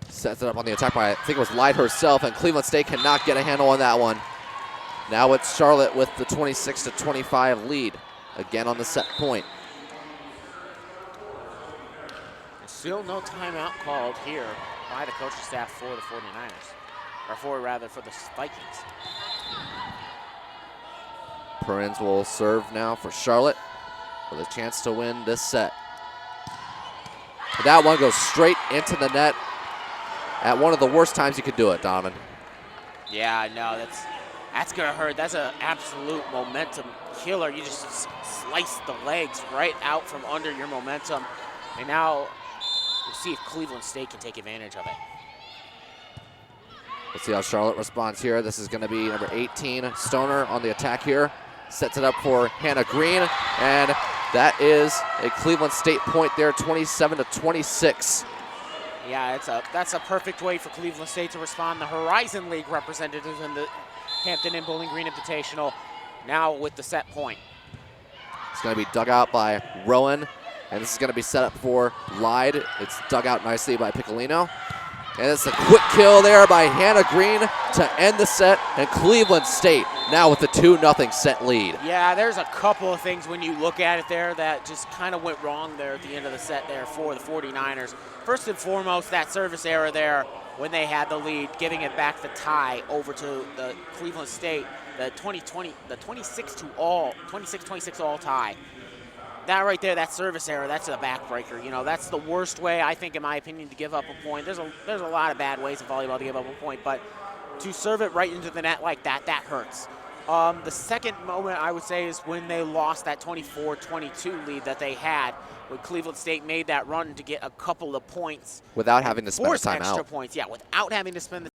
Sets it up on the attack by, I think it was Lyde herself, and Cleveland State cannot get a handle on that one. Now it's Charlotte with the 26-25 lead, again on the set point. Still no timeout called here by the coaching staff for the 49ers, or for the Vikings. Perrins will serve now for Charlotte with a chance to win this set. That one goes straight into the net. at one of the worst times you could do it, Donovan. Yeah, no, that's gonna hurt. That's an absolute momentum killer. You just slice the legs right out from under your momentum. And now we'll see if Cleveland State can take advantage of it. Let's see how Charlotte responds here. This is gonna be number 18, Stoner, on the attack here. Sets it up for Hannah Green, and that is a Cleveland State point there, 27-26. Yeah, that's a perfect way for Cleveland State to respond. The Horizon League representatives in the Hampton and Bowling Green Invitational now with the set point. It's going to be dug out by Rowan, and this is going to be set up for Lyde. It's dug out nicely by Piccolino. And it's a quick kill there by Hannah Green to end the set, and Cleveland State now with the 2-0 set lead. Yeah, there's a couple of things when you look at it there that just kind of went wrong there at the end of the set there for the 49ers. First and foremost, that service error there when they had the lead, giving it back the tie over to the Cleveland State, the 26-26 all tie. That right there, that service error, that's a backbreaker. You know, that's the worst way, I think, in my opinion, to give up a point. There's a lot of bad ways in volleyball to give up a point, but to serve it right into the net like that, that hurts. The second moment, I would say, is when they lost that 24-22 lead that they had when Cleveland State made that run to get a couple of points. Without having to spend a timeout. Extra points, yeah, without having to spend the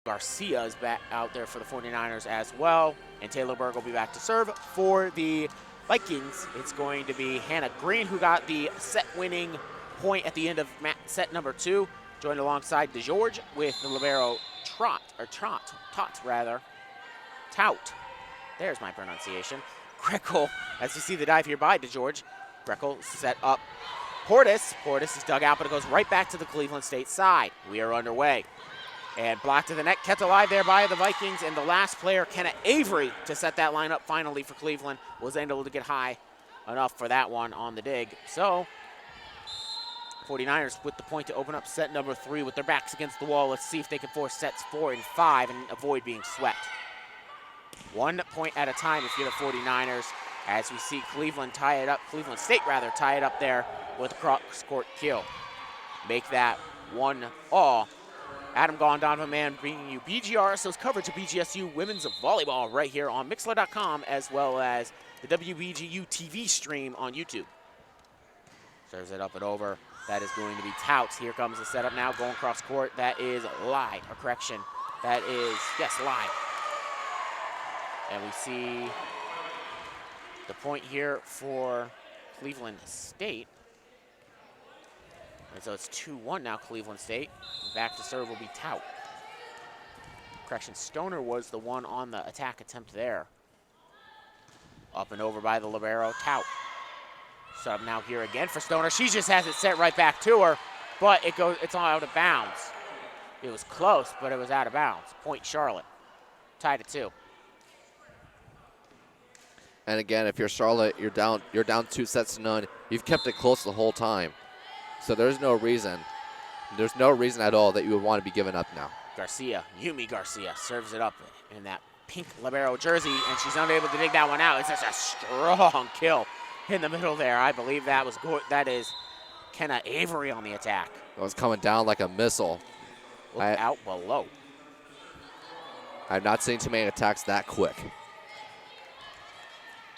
Garcia is back out there for the 49ers as well, and Taylor Berg will be back to serve for the Vikings. It's going to be Hannah Green, who got the set-winning point at the end of set number 2, joined alongside DeGeorge with the libero Tout. There's my pronunciation. Greco, as you see the dive here by DeGeorge. Greco set up Portis. Portis is dug out, but it goes right back to the Cleveland State side. We are underway. And blocked to the net, kept alive there by the Vikings, and the last player, Kenna Avery, to set that line up finally for Cleveland, was able to get high enough for that one on the dig. So, 49ers with the point to open up set number 3 with their backs against the wall. Let's see if they can force sets 4 and 5 and avoid being swept. 1 point at a time if you're the 49ers, as we see Cleveland State tie it up there with a cross-court kill. make that 1-all. Adam Gaw and Donovan Mann bringing you BGRSO's coverage of BGSU women's volleyball right here on Mixler.com, as well as the WBGU-TV stream on YouTube. Serves it up and over. That is going to be Touts. Here comes the setup now, going cross court. That is Lai, or correction. That is, yes, Lai. And we see the point here for Cleveland State. And so it's 2-1 now, Cleveland State. Back to serve will be Tout. Correction, Stoner was the one on the attack attempt there. Up and over by the libero, Tout. Sub now here again for Stoner. She just has it set right back to her, but it's out of bounds. It was close, but it was out of bounds. Point Charlotte. Tied at 2. And again, if you're Charlotte, you're down 2-0. You've kept it close the whole time. So there's no reason at all that you would want to be giving up now. Yumi Garcia serves it up in that pink libero jersey, and she's unable to dig that one out. It's just a strong kill in the middle there. I believe that was good. That is Kenna Avery on the attack. It was coming down like a missile. Out below. I've not seen too many attacks that quick.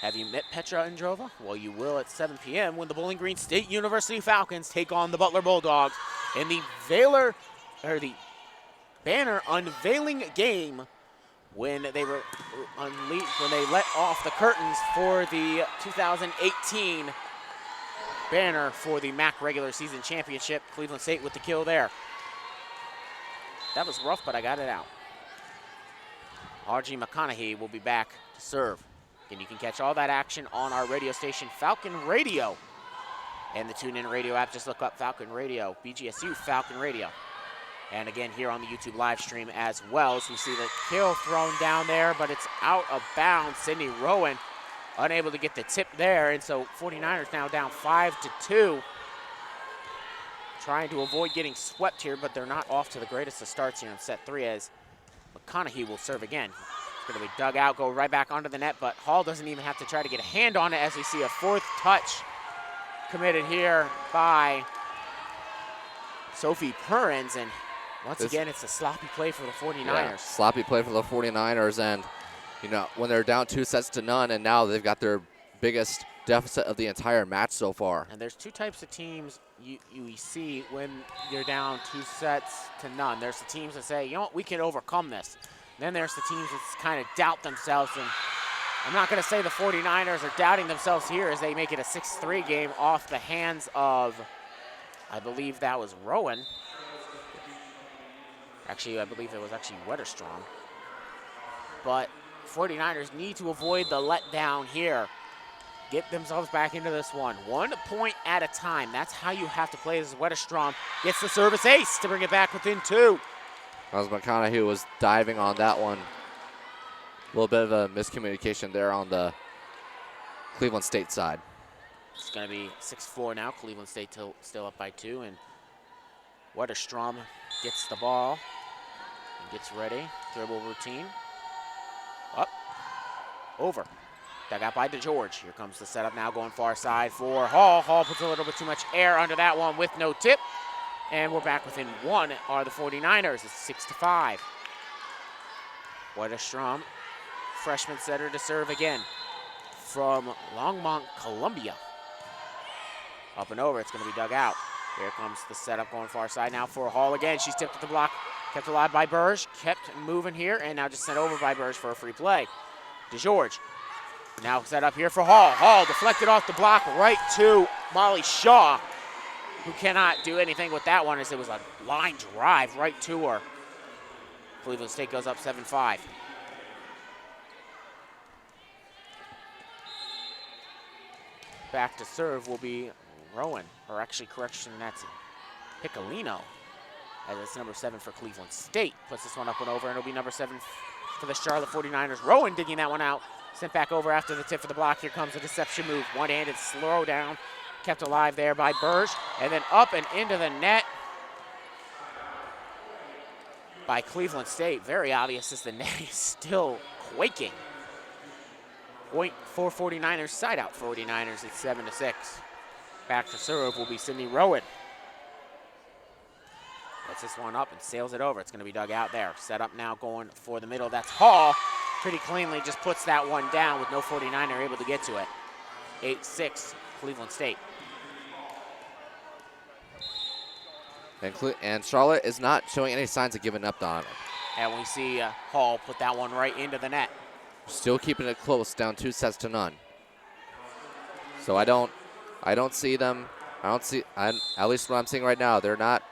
Have you met Petra Androva? Well, you will at 7 p.m. when the Bowling Green State University Falcons take on the Butler Bulldogs in the the banner unveiling game when they let off the curtains for the 2018 banner for the MAC regular season championship. Cleveland State with the kill there. That was rough, but I got it out. R.G. McConaughey will be back to serve. And you can catch all that action on our radio station, Falcon Radio. And the TuneIn Radio app, just look up Falcon Radio, BGSU Falcon Radio. And again, here on the YouTube live stream as well, as we see the kill thrown down there, but it's out of bounds. Sydney Rowan unable to get the tip there, and so 49ers now down 5-2. Trying to avoid getting swept here, but they're not off to the greatest of starts here in set 3, as McConaughey will serve again. Going to be dug out, go right back onto the net, but Hall doesn't even have to try to get a hand on it, as we see a 4th touch committed here by Sophie Perrins. And once again, it's a sloppy play for the 49ers. Yeah, sloppy play for the 49ers, and you know, when they're down 2-0, and now they've got their biggest deficit of the entire match so far. And there's two types of teams you see when you're down 2-0. There's the teams that say, you know what, we can overcome this. Then there's the teams that kind of doubt themselves, and I'm not going to say the 49ers are doubting themselves here as they make it a 6-3 game off the hands of, I believe that was Rowan. Actually, I believe it was actually Wetterstrom. But 49ers need to avoid the letdown here. Get themselves back into this one. 1 point at a time. That's how you have to play. This is Wetterstrom. Gets the service ace to bring it back within 2. As McConaughey was diving on that one. A little bit of a miscommunication there on the Cleveland State side. It's going to be 6-4 now. Cleveland State still up by 2. And Wetterstrom gets the ball and gets ready. Dribble routine. Up. Over. Dug out by DeGeorge. Here comes the setup now, going far side for Hall. Hall puts a little bit too much air under that one with no tip. And we're back within 1 are the 49ers. It's 6-5. Wetterstrom, freshman setter to serve again from Longmont, Columbia. Up and over, it's going to be dug out. Here comes the setup going far side now for Hall again. She's tipped at the block, kept alive by Burge, kept moving here, and now just sent over by Burge for a free play. DeGeorge now set up here for Hall. Hall deflected off the block right to Molly Shaw, who cannot do anything with that one, as it was a line drive right to her. Cleveland State goes up 7-5. Back to serve will be Rowan, or actually, correction, that's Piccolino, as it's number 7 for Cleveland State. Puts this one up and over, and it'll be number 7 for the Charlotte 49ers. Rowan digging that one out. Sent back over after the tip for the block. Here comes a deception move. One-handed slow down. Kept alive there by Burge. And then up and into the net by Cleveland State. Very obvious as the net is still quaking. Point for 49ers. Side out 49ers. It's 7-6. Back to serve will be Sydney Rowan. puts this one up and sails it over. It's going to be dug out there. Set up now going for the middle. That's Hall. Pretty cleanly just puts that one down with no 49er able to get to it. 8-6, Cleveland State. And Charlotte is not showing any signs of giving up on it. And we see Hall put that one right into the net. Still keeping it close, down 2-0. So I don't see them. At least what I'm seeing right now, they're not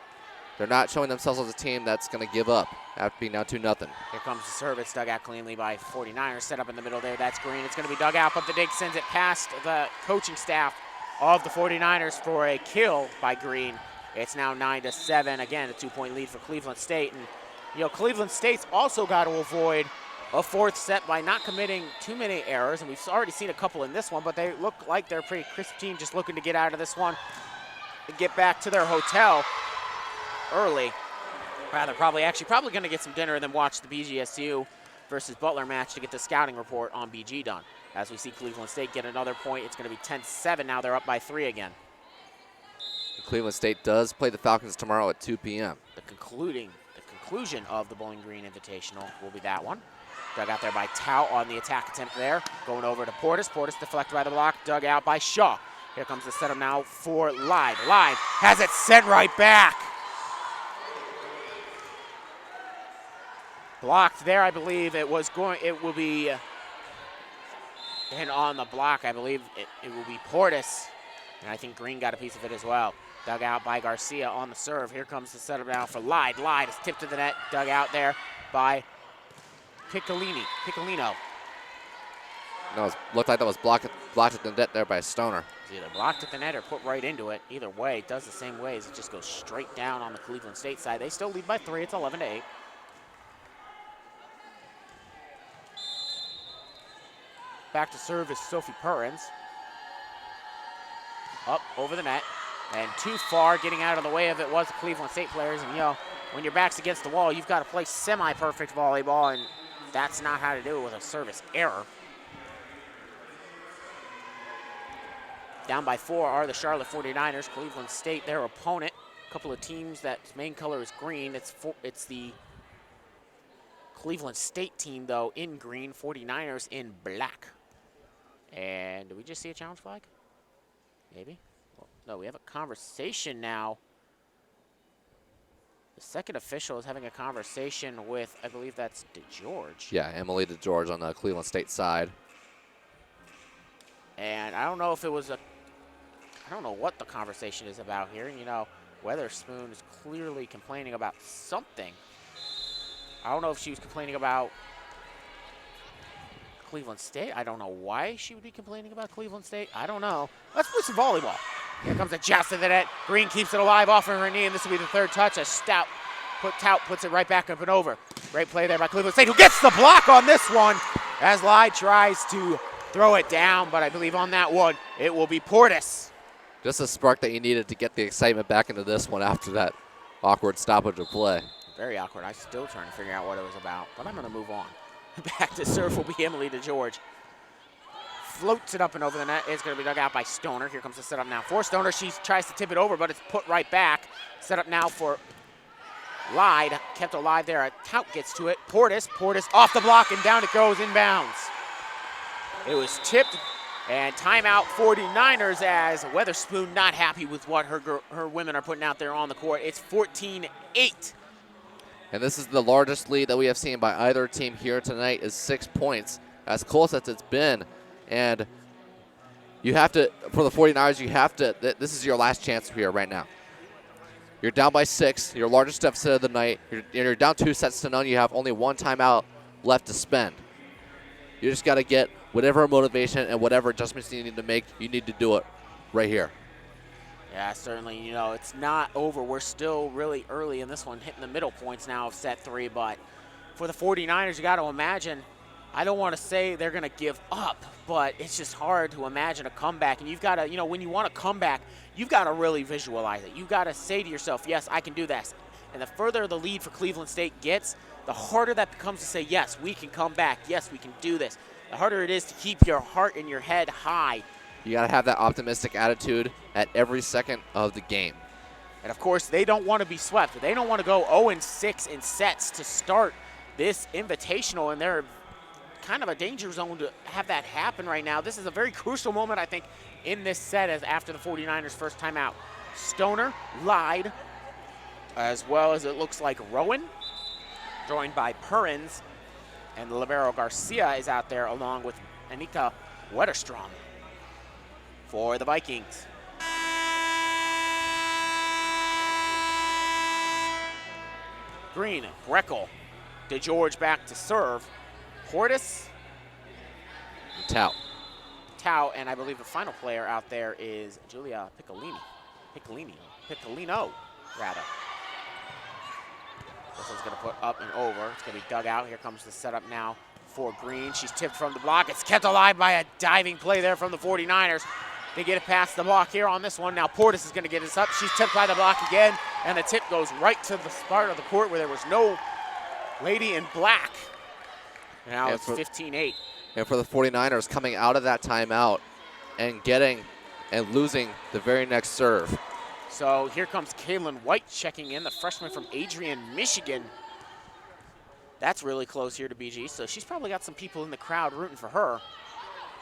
showing themselves as a team that's going to give up after being down 2-0. Here comes the serve. It's dug out cleanly by 49ers. Set up in the middle there. That's Green. It's going to be dug out, but the dig sends it past the coaching staff of the 49ers for a kill by Green. It's now 9-7. Again, a 2-point lead for Cleveland State. And, Cleveland State's also got to avoid a fourth set by not committing too many errors. And we've already seen a couple in this one, but they look like they're a pretty crisp team just looking to get out of this one and get back to their hotel early. Rather, probably going to get some dinner and then watch the BGSU versus Butler match to get the scouting report on BG done. As we see Cleveland State get another point, it's going to be 10-7. Now they're up by 3 again. Cleveland State does play the Falcons tomorrow at 2 p.m. The conclusion of the Bowling Green Invitational will be that one. Dug out there by Tao on the attack attempt there. Going over to Portis. Portis deflected by the block. Dug out by Shaw. Here comes the setup now for Live. Live has it sent right back. Blocked there, I believe it will be, and on the block, I believe it will be Portis. And I think Green got a piece of it as well. Dug out by Garcia on the serve. Here comes the setup now for Lyde. Lyde is tipped to the net. Dug out there by Piccolino. No, it looked like that was blocked at the net there by Stoner. It's either blocked at the net or put right into it. Either way, it does the same way as it just goes straight down on the Cleveland State side. They still lead by 3. It's 11-8. Back to serve is Sophie Perrins. Up over the net. And too far, getting out of the way of it was the Cleveland State players. And, when your back's against the wall, you've got to play semi-perfect volleyball, and that's not how to do it with a service error. Down by 4 are the Charlotte 49ers. Cleveland State, their opponent. A couple of teams that main color is green. It's the Cleveland State team, though, in green. 49ers in black. And did we just see a challenge flag? Maybe. Well, no, we have a conversation now. The second official is having a conversation with, I believe that's DeGeorge. Yeah, Emily DeGeorge on the Cleveland State side. And I don't know if it was I don't know what the conversation is about here. Weatherspoon is clearly complaining about something. I don't know if she was complaining about Cleveland State. I don't know why she would be complaining about Cleveland State. I don't know. Let's play some volleyball. Here comes a jast to the net. Green keeps it alive off of her knee, and this will be the third touch. Tout puts it right back up and over. Great play there by Cleveland State, who gets the block on this one as Lai tries to throw it down, but I believe on that one, it will be Portis. Just a spark that you needed to get the excitement back into this one after that awkward stoppage of play. Very awkward. I'm still trying to figure out what it was about, but I'm going to move on. Back to serve will be Emily DeGeorge. Floats it up and over the net. It's going to be dug out by Stoner. Here comes the setup now for Stoner. She tries to tip it over, but it's put right back. Set up now for Lyde. Kept alive there. A Tout gets to it. Portis off the block, and down it goes inbounds. It was tipped, and timeout 49ers as Weatherspoon not happy with what her women are putting out there on the court. It's 14-8. And this is the largest lead that we have seen by either team here tonight is 6 points, as close as it's been. And you have to, for the 49ers, this is your last chance here right now. You're down by 6, your largest deficit of the night. You're down 2-0. You have only one timeout left to spend. You just got to get whatever motivation and whatever adjustments you need to make, you need to do it right here. Yeah, certainly, it's not over. We're still really early in this one, hitting the middle points now of set 3. But for the 49ers, you got to imagine, I don't want to say they're going to give up, but it's just hard to imagine a comeback. And you've got to, when you want to come back, you've got to really visualize it. You've got to say to yourself, yes, I can do this. And the further the lead for Cleveland State gets, the harder that becomes to say, yes, we can come back. Yes, we can do this. The harder it is to keep your heart and your head high. You got to have that optimistic attitude at every second of the game. And of course, they don't want to be swept. They don't want to go 0-6 in sets to start this Invitational, and they're kind of a danger zone to have that happen right now. This is a very crucial moment, I think, in this set as after the 49ers' first timeout. Stoner, Lyde, as well as it looks like Rowan, joined by Perrins, and the libero Garcia is out there along with Anika Wetterstrom for the Vikings. Green, Breckel, DeGeorge back to serve. Portis, Tau, and I believe the final player out there is Julia Piccolino, rather. This one's gonna put up and over. It's gonna be dug out. Here comes the setup now for Green. She's tipped from the block. It's kept alive by a diving play there from the 49ers. They get it past the block here on this one. Now Portis is gonna get this up. She's tipped by the block again, and the tip goes right to the part of the court where there was no lady in black. Now it's 15-8. And for the 49ers coming out of that timeout and getting and losing the very next serve. So here comes Kaylin White checking in, the freshman from Adrian, Michigan. That's really close here to BG, so she's probably got some people in the crowd rooting for her.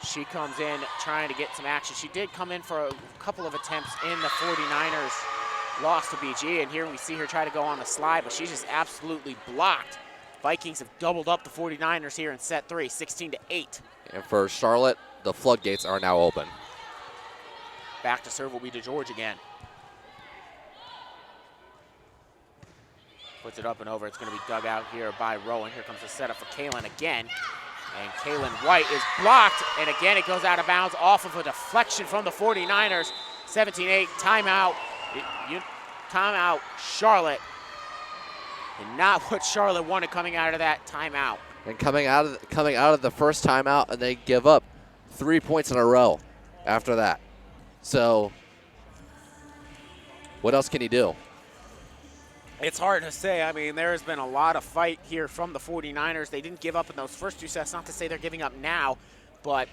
She comes in trying to get some action. She did come in for a couple of attempts in the 49ers loss to BG, and here we see her try to go on the slide, but she's just absolutely blocked. Vikings have doubled up the 49ers here in set 3, 16-8. And for Charlotte, the floodgates are now open. Back to serve will be DeGeorge again. Puts it up and over. It's going to be dug out here by Rowan. Here comes the setup for Kaylin again. And Kaylin White is blocked. And again, it goes out of bounds off of a deflection from the 49ers. 17-8, timeout. Timeout, Charlotte. And not what Charlotte wanted coming out of that timeout. And coming out of the first timeout, and they give up 3 points in a row after that. So what else can you do? It's hard to say. I mean, there has been a lot of fight here from the 49ers. They didn't give up in those first 2 sets. Not to say they're giving up now, but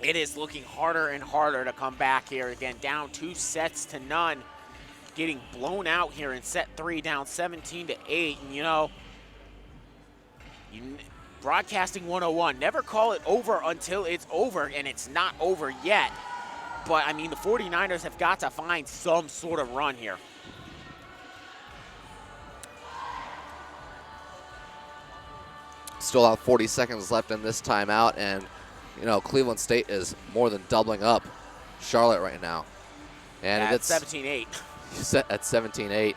it is looking harder and harder to come back here. Again, down 2-0. Getting blown out here in set 3, down 17-8. And you know, broadcasting 101, never call it over until it's over, and it's not over yet. But I mean, the 49ers have got to find some sort of run here. Still have 40 seconds left in this timeout, and you know, Cleveland State is more than doubling up Charlotte right now. And it's 17-8. Set at 17-8.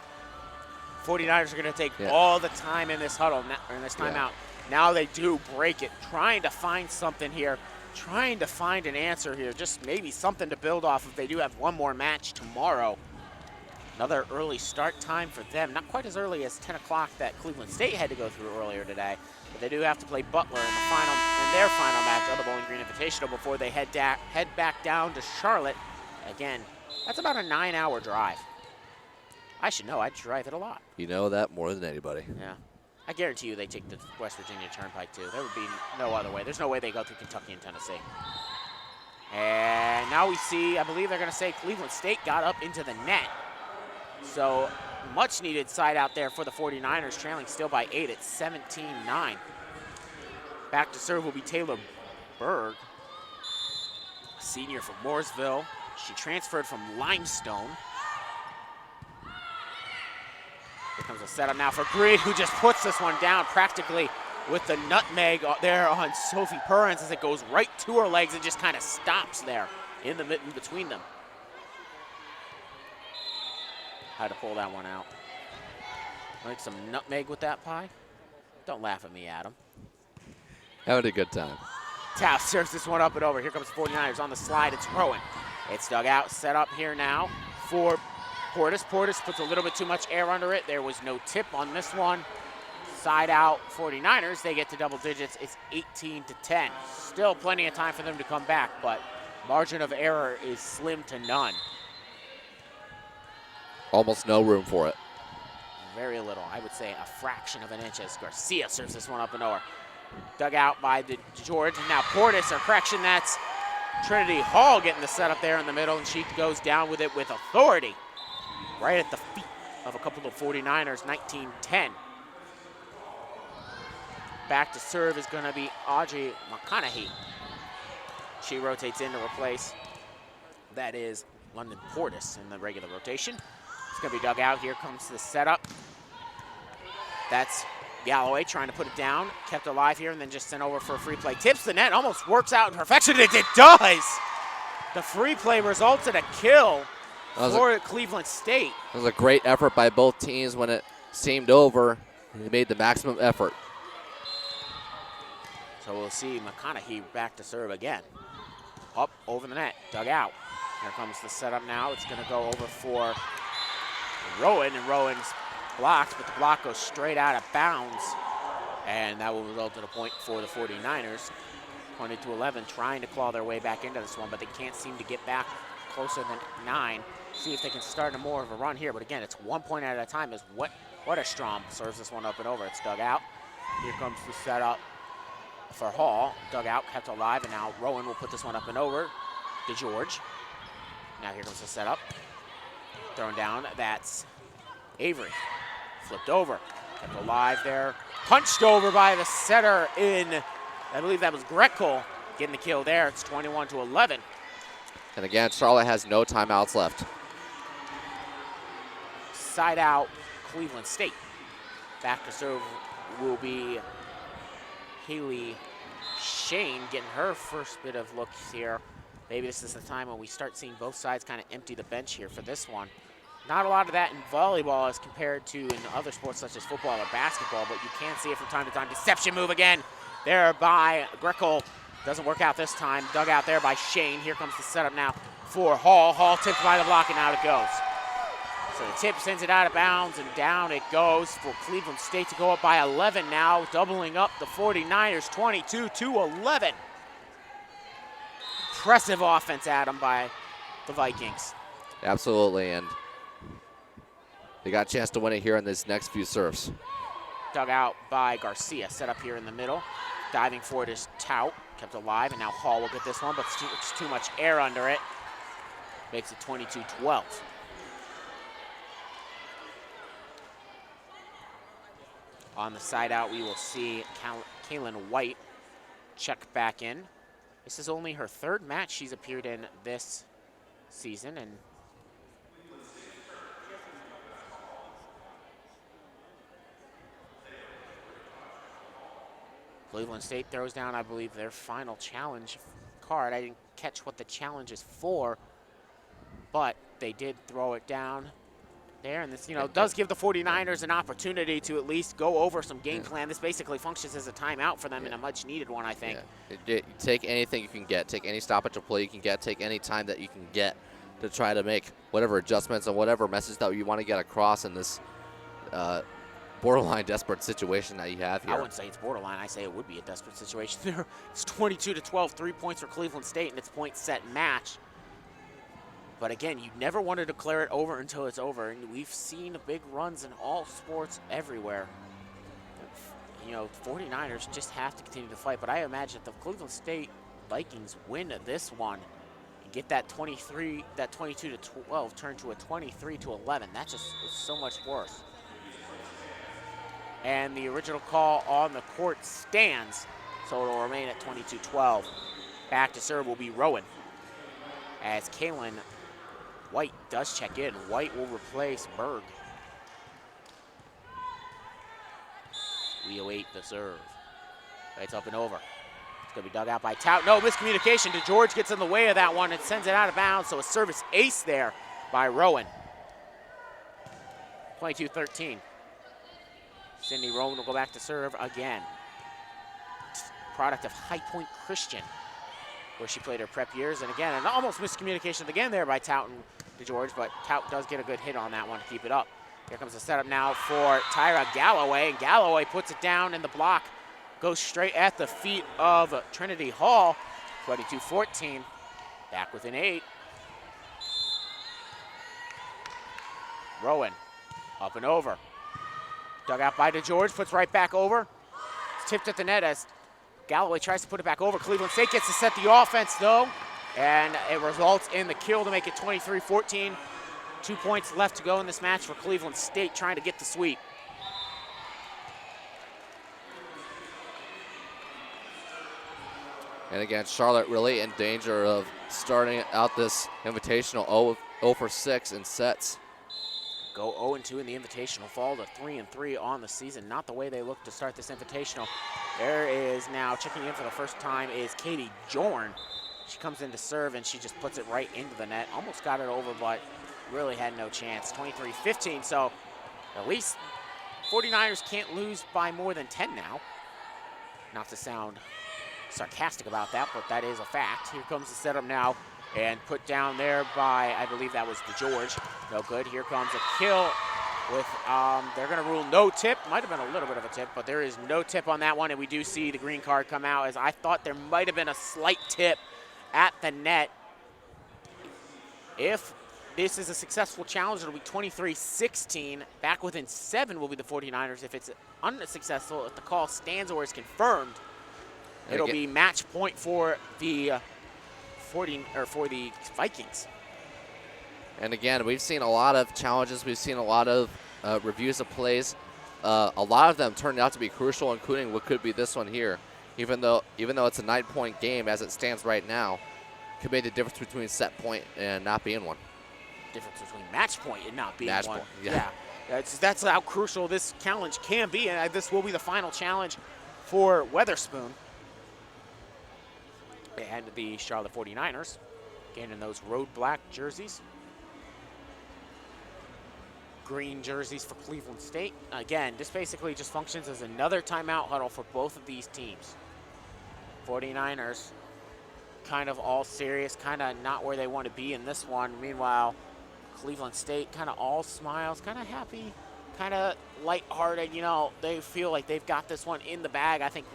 49ers are going to take all the time in this huddle, in this timeout. Now they do break it, trying to find something here, trying to find an answer here, just maybe something to build off of. They do have one more match tomorrow. Another early start time for them, not quite as early as 10 o'clock that Cleveland State had to go through earlier today, but they do have to play Butler in their final match of the Bowling Green Invitational before they head back down to Charlotte. Again, that's about a 9-hour drive. I should know, I drive it a lot. You know that more than anybody. Yeah. I guarantee you they take the West Virginia Turnpike too. There would be no other way. There's no way they go through Kentucky and Tennessee. And now we see, I believe they're going to say Cleveland State got up into the net. So much needed side out there for the 49ers, trailing still by 8 at 17-9. Back to serve will be Taylor Berg, a senior from Mooresville. She transferred from Limestone. Here comes a setup now for Green, who just puts this one down practically with the nutmeg there on Sophie Perrins as it goes right to her legs and just kind of stops there in between them. Had to pull that one out. Like some nutmeg with that pie? Don't laugh at me, Adam. Having a good time. Tau serves this one up and over. Here comes the 49ers on the slide. It's Rowan. It's dug out, set up here now for Portis. Portis puts a little bit too much air under it. There was no tip on this one. Side out 49ers. They get to double digits. It's 18-10. Still plenty of time for them to come back, but margin of error is slim to none. Almost no room for it. Very little. I would say a fraction of an inch as Garcia serves this one up and over. Dug out by George. And now Portis, or correction, that's Trinity Hall getting the setup there in the middle, and she goes down with it with authority. right at the feet of a couple of 49ers, 19-10. Back to serve is going to be Audrey McConaughey. She rotates in to replace, that is London Portis in the regular rotation. It's going to be dug out. Here comes the setup. That's Galloway trying to put it down, kept alive here, and then just sent over for a free play. Tips the net, almost works out in perfection. It does! The free play results in a kill for Cleveland State. It was a great effort by both teams. When it seemed over, they made the maximum effort. So we'll see McConaughey back to serve again. Up over the net, dug out. Here comes the setup now. It's going to go over for Rowan, and Rowan's blocked, but the block goes straight out of bounds, and that will result in a point for the 49ers. 20-11, trying to claw their way back into this one, but they can't seem to get back closer than 9. See if they can start more of a run here, but again, it's 1 point at a time as Wetterstrom serves this one up and over. It's dug out. Here comes the setup for Hall. Dug out, kept alive, and now Rowan will put this one up and over to George. Now here comes the setup. Thrown down, that's Avery. Flipped over, kept alive there. Punched over by the setter in, I believe that was Greco getting the kill there. It's 21-11. And again, Charlotte has no timeouts left. Side out, Cleveland State. Back to serve will be Haley Shane getting her first bit of looks here. Maybe this is the time when we start seeing both sides kind of empty the bench here for this one. Not a lot of that in volleyball as compared to in other sports such as football or basketball, but you can see it from time to time. Deception move again there by Greco. Doesn't work out this time. Dug out there by Shane. Here comes the setup now for Hall. Hall tipped by the block, and out it goes. So the tip sends it out of bounds, and down it goes for Cleveland State to go up by 11 now, doubling up the 49ers, 22-11. Impressive offense, Adam, by the Vikings. Absolutely, and they got a chance to win it here in this next few serves. Dug out by Garcia, set up here in the middle. Diving for it is Tout, kept alive, and now Hall will get this one, but it's too much air under it. Makes it 22-12. On the side out, we will see Kaylin White check back in. This is only her third match she's appeared in this season, and Cleveland State throws down, I believe, their final challenge card. I didn't catch what the challenge is for, but they did throw it down there. And this, does give the 49ers an opportunity to at least go over some game plan. This basically functions as a timeout for them, and a much-needed one, I think. Yeah. Take anything you can get. Take any stoppage of play you can get. Take any time that you can get to try to make whatever adjustments and whatever message that you want to get across in this borderline desperate situation that you have here. I wouldn't say it's borderline. I say it would be a desperate situation there. It's 22-12, 3 points for Cleveland State, and it's point set match. But again, you never want to declare it over until it's over, and we've seen big runs in all sports everywhere. 49ers just have to continue to fight, but I imagine if the Cleveland State Vikings win this one and get that 22-12 turn to a 23-11, that just is so much worse. And the original call on the court stands, so it'll remain at 22-12. Back to serve will be Rowan, as Kaylin White does check in. White will replace Berg. We await the serve. It's up and over. It's going to be dug out by Tout. No miscommunication. DeGeorge gets in the way of that one and sends it out of bounds, so a service ace there by Rowan. 22-13. Cindy Rowan will go back to serve again. Product of High Point Christian, where she played her prep years. And again, an almost miscommunication again there by Tout and DeGeorge, but Tout does get a good hit on that one to keep it up. Here comes the setup now for Tyra Galloway, and Galloway puts it down, and the block goes straight at the feet of Trinity Hall. 22-14, back within 8. Rowan, up and over. Dug out by DeGeorge, puts right back over. It's tipped at the net as Galloway tries to put it back over. Cleveland State gets to set the offense, though, and it results in the kill to make it 23-14. 2 points left to go in this match for Cleveland State, trying to get the sweep. And again, Charlotte really in danger of starting out this Invitational 0 for 6 in sets. Go 0-2 in the Invitational, fall to 3-3 on the season. Not the way they look to start this Invitational. There is now checking in for the first time is Katie Jorn. She comes in to serve and she just puts it right into the net. Almost got it over, but really had no chance. 23-15, so at least 49ers can't lose by more than 10 now. Not to sound sarcastic about that, but that is a fact. Here comes the setup now, and put down there by, I believe that was DeGeorge. No good. Here comes a kill with, they're going to rule no tip. Might have been a little bit of a tip, but there is no tip on that one, and we do see the green card come out, as I thought there might have been a slight tip at the net. If this is a successful challenge, it'll be 23-16. Back within 7 will be the 49ers. If it's unsuccessful, if the call stands or is confirmed, it'll be match point for the for the Vikings. And again, we've seen a lot of challenges. We've seen a lot of reviews of plays. A lot of them turned out to be crucial, including what could be this one here. Even though it's a 9-point game as it stands right now, could make the difference between set point and not being one. Difference between match point and not being match one. Point, yeah. That's how crucial this challenge can be, and this will be the final challenge for Weatherspoon. And the Charlotte 49ers, again in those road black jerseys. Green jerseys for Cleveland State. Again, this basically just functions as another timeout huddle for both of these teams. 49ers kind of all serious, kind of not where they want to be in this one. Meanwhile, Cleveland State kind of all smiles, kind of happy, kind of lighthearted. You know, they feel like they've got this one in the bag. I think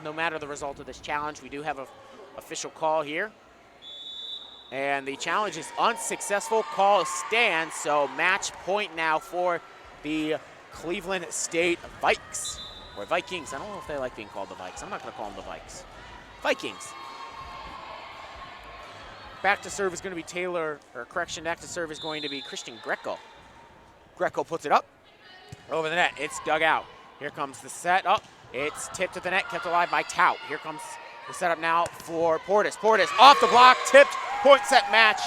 no matter the result of this challenge, we do have a official call here. And the challenge is unsuccessful. Call stands, so match point now for the Cleveland State Vikes, or Vikings. I don't know if they like being called the Vikes. I'm not going to call them the Vikes. Vikings. Back to serve is going to be back to serve is going to be Christian Greco. Greco puts it up over the net. It's dug out. Here comes the set up. It's tipped to the net, kept alive by Tout. Here comes the setup now for Portis. Portis off the block, tipped, point set match,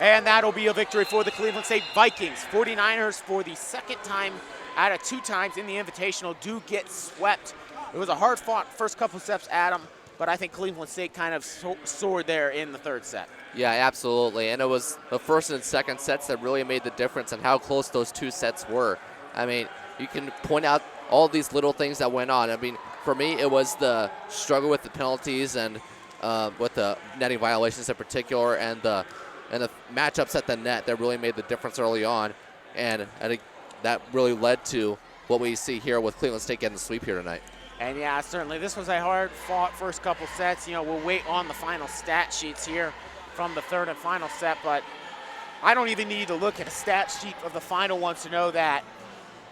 and that'll be a victory for the Cleveland State Vikings. 49ers, for the second time out of 2 times in the Invitational, do get swept. It was a hard-fought first couple steps, Adam, but I think Cleveland State kind of soared there in the 3rd set. Yeah, absolutely, and it was the 1st and 2nd sets that really made the difference in how close those 2 sets were. I mean, you can point out all these little things that went on. I mean, for me, it was the struggle with the penalties and with the netting violations in particular, and the matchups at the net that really made the difference early on, and I think that really led to what we see here with Cleveland State getting the sweep here tonight. And yeah, certainly this was a hard-fought first couple sets. You know, we'll wait on the final stat sheets here from the 3rd and final set, but I don't even need to look at a stat sheet of the final ones to know that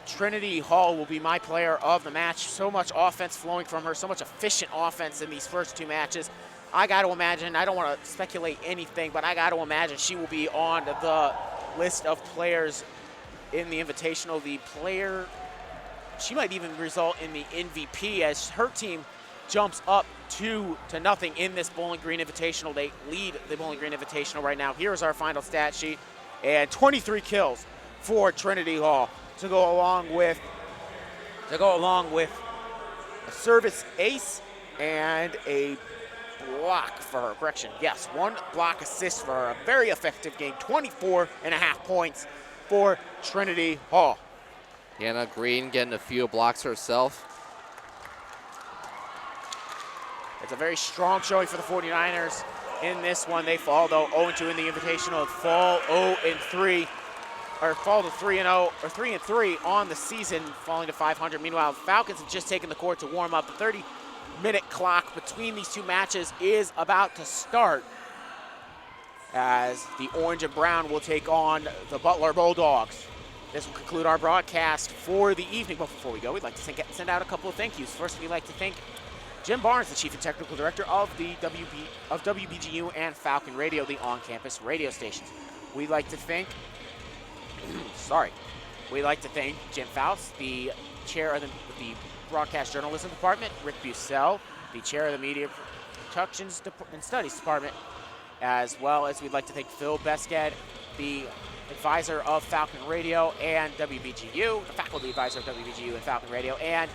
Trinity Hall will be my player of the match. So much offense flowing from her, so much efficient offense in these first 2 matches. I got to imagine, I don't want to speculate anything, but I got to imagine she will be on the list of players in the Invitational. She might even result in the MVP as her team jumps up 2-0 in this Bowling Green Invitational. They lead the Bowling Green Invitational right now. Here's our final stat sheet, and 23 kills for Trinity Hall to go along with a service ace and a block for her. Correction, yes, 1 block assist for her. A very effective game, 24.5 points for Trinity Hall. Hannah Green getting a few blocks herself. It's a very strong showing for the 49ers in this one. They fall, though, 0-2 in the Invitational, fall 0-3. Or fall to 3-0, or 3-3 on the season, falling to 500. Meanwhile, the Falcons have just taken the court to warm up. The 30-minute clock between these 2 matches is about to start, as the orange and brown will take on the Butler Bulldogs. This will conclude our broadcast for the evening. But before we go, we'd like to send out a couple of thank yous. First, we'd like to thank Jim Barnes, the Chief and Technical Director of the WBGU and Falcon Radio, the on-campus radio stations. We'd like to thank Sorry. We'd like to thank Jim Faust, the chair of the Broadcast Journalism Department, Rick Bussell, the chair of the Media Productions and Studies Department, as well as we'd like to thank Phil Besked, the advisor of Falcon Radio and WBGU, the faculty advisor of WBGU and Falcon Radio, and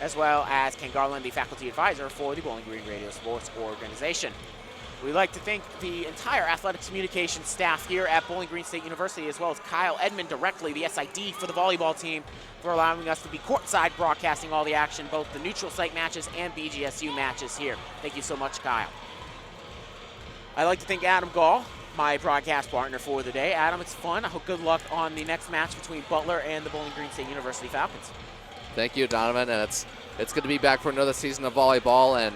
as well as Ken Garland, the faculty advisor for the Bowling Green Radio Sports Organization. We'd like to thank the entire athletics communications staff here at Bowling Green State University, as well as Kyle Edmond directly, the SID for the volleyball team, for allowing us to be courtside broadcasting all the action, both the neutral site matches and BGSU matches here. Thank you so much, Kyle. I'd like to thank Adam Gall, my broadcast partner for the day. Adam, it's fun. I hope good luck on the next match between Butler and the Bowling Green State University Falcons. Thank you, Donovan, and it's good to be back for another season of volleyball, and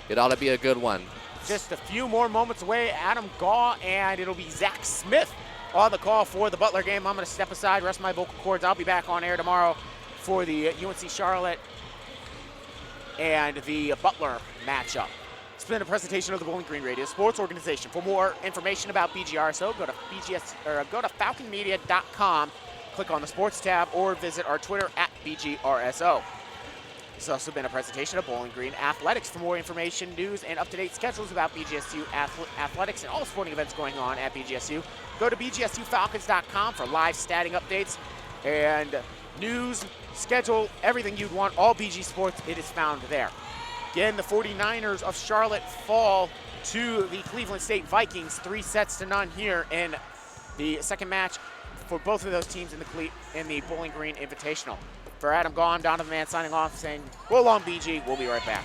it ought to be a good one. Just a few more moments away, Adam Gaw, and it'll be Zach Smith on the call for the Butler game. I'm going to step aside, rest my vocal cords. I'll be back on air tomorrow for the UNC Charlotte and the Butler matchup. It's been a presentation of the Bowling Green Radio Sports Organization. For more information about BGRSO, go to falconmedia.com, click on the sports tab, or visit our Twitter at BGRSO. It's also been a presentation of Bowling Green Athletics. For more information, news, and up-to-date schedules about BGSU athletics and all sporting events going on at BGSU, go to bgsufalcons.com for live statting updates and news, schedule, everything you'd want, all BG sports, it is found there. Again, the 49ers of Charlotte fall to the Cleveland State Vikings, 3-0 here in the second match for both of those teams in the Bowling Green Invitational. For Adam Gaw, I'm Donovan Mann signing off, saying, roll on BG. We'll be right back.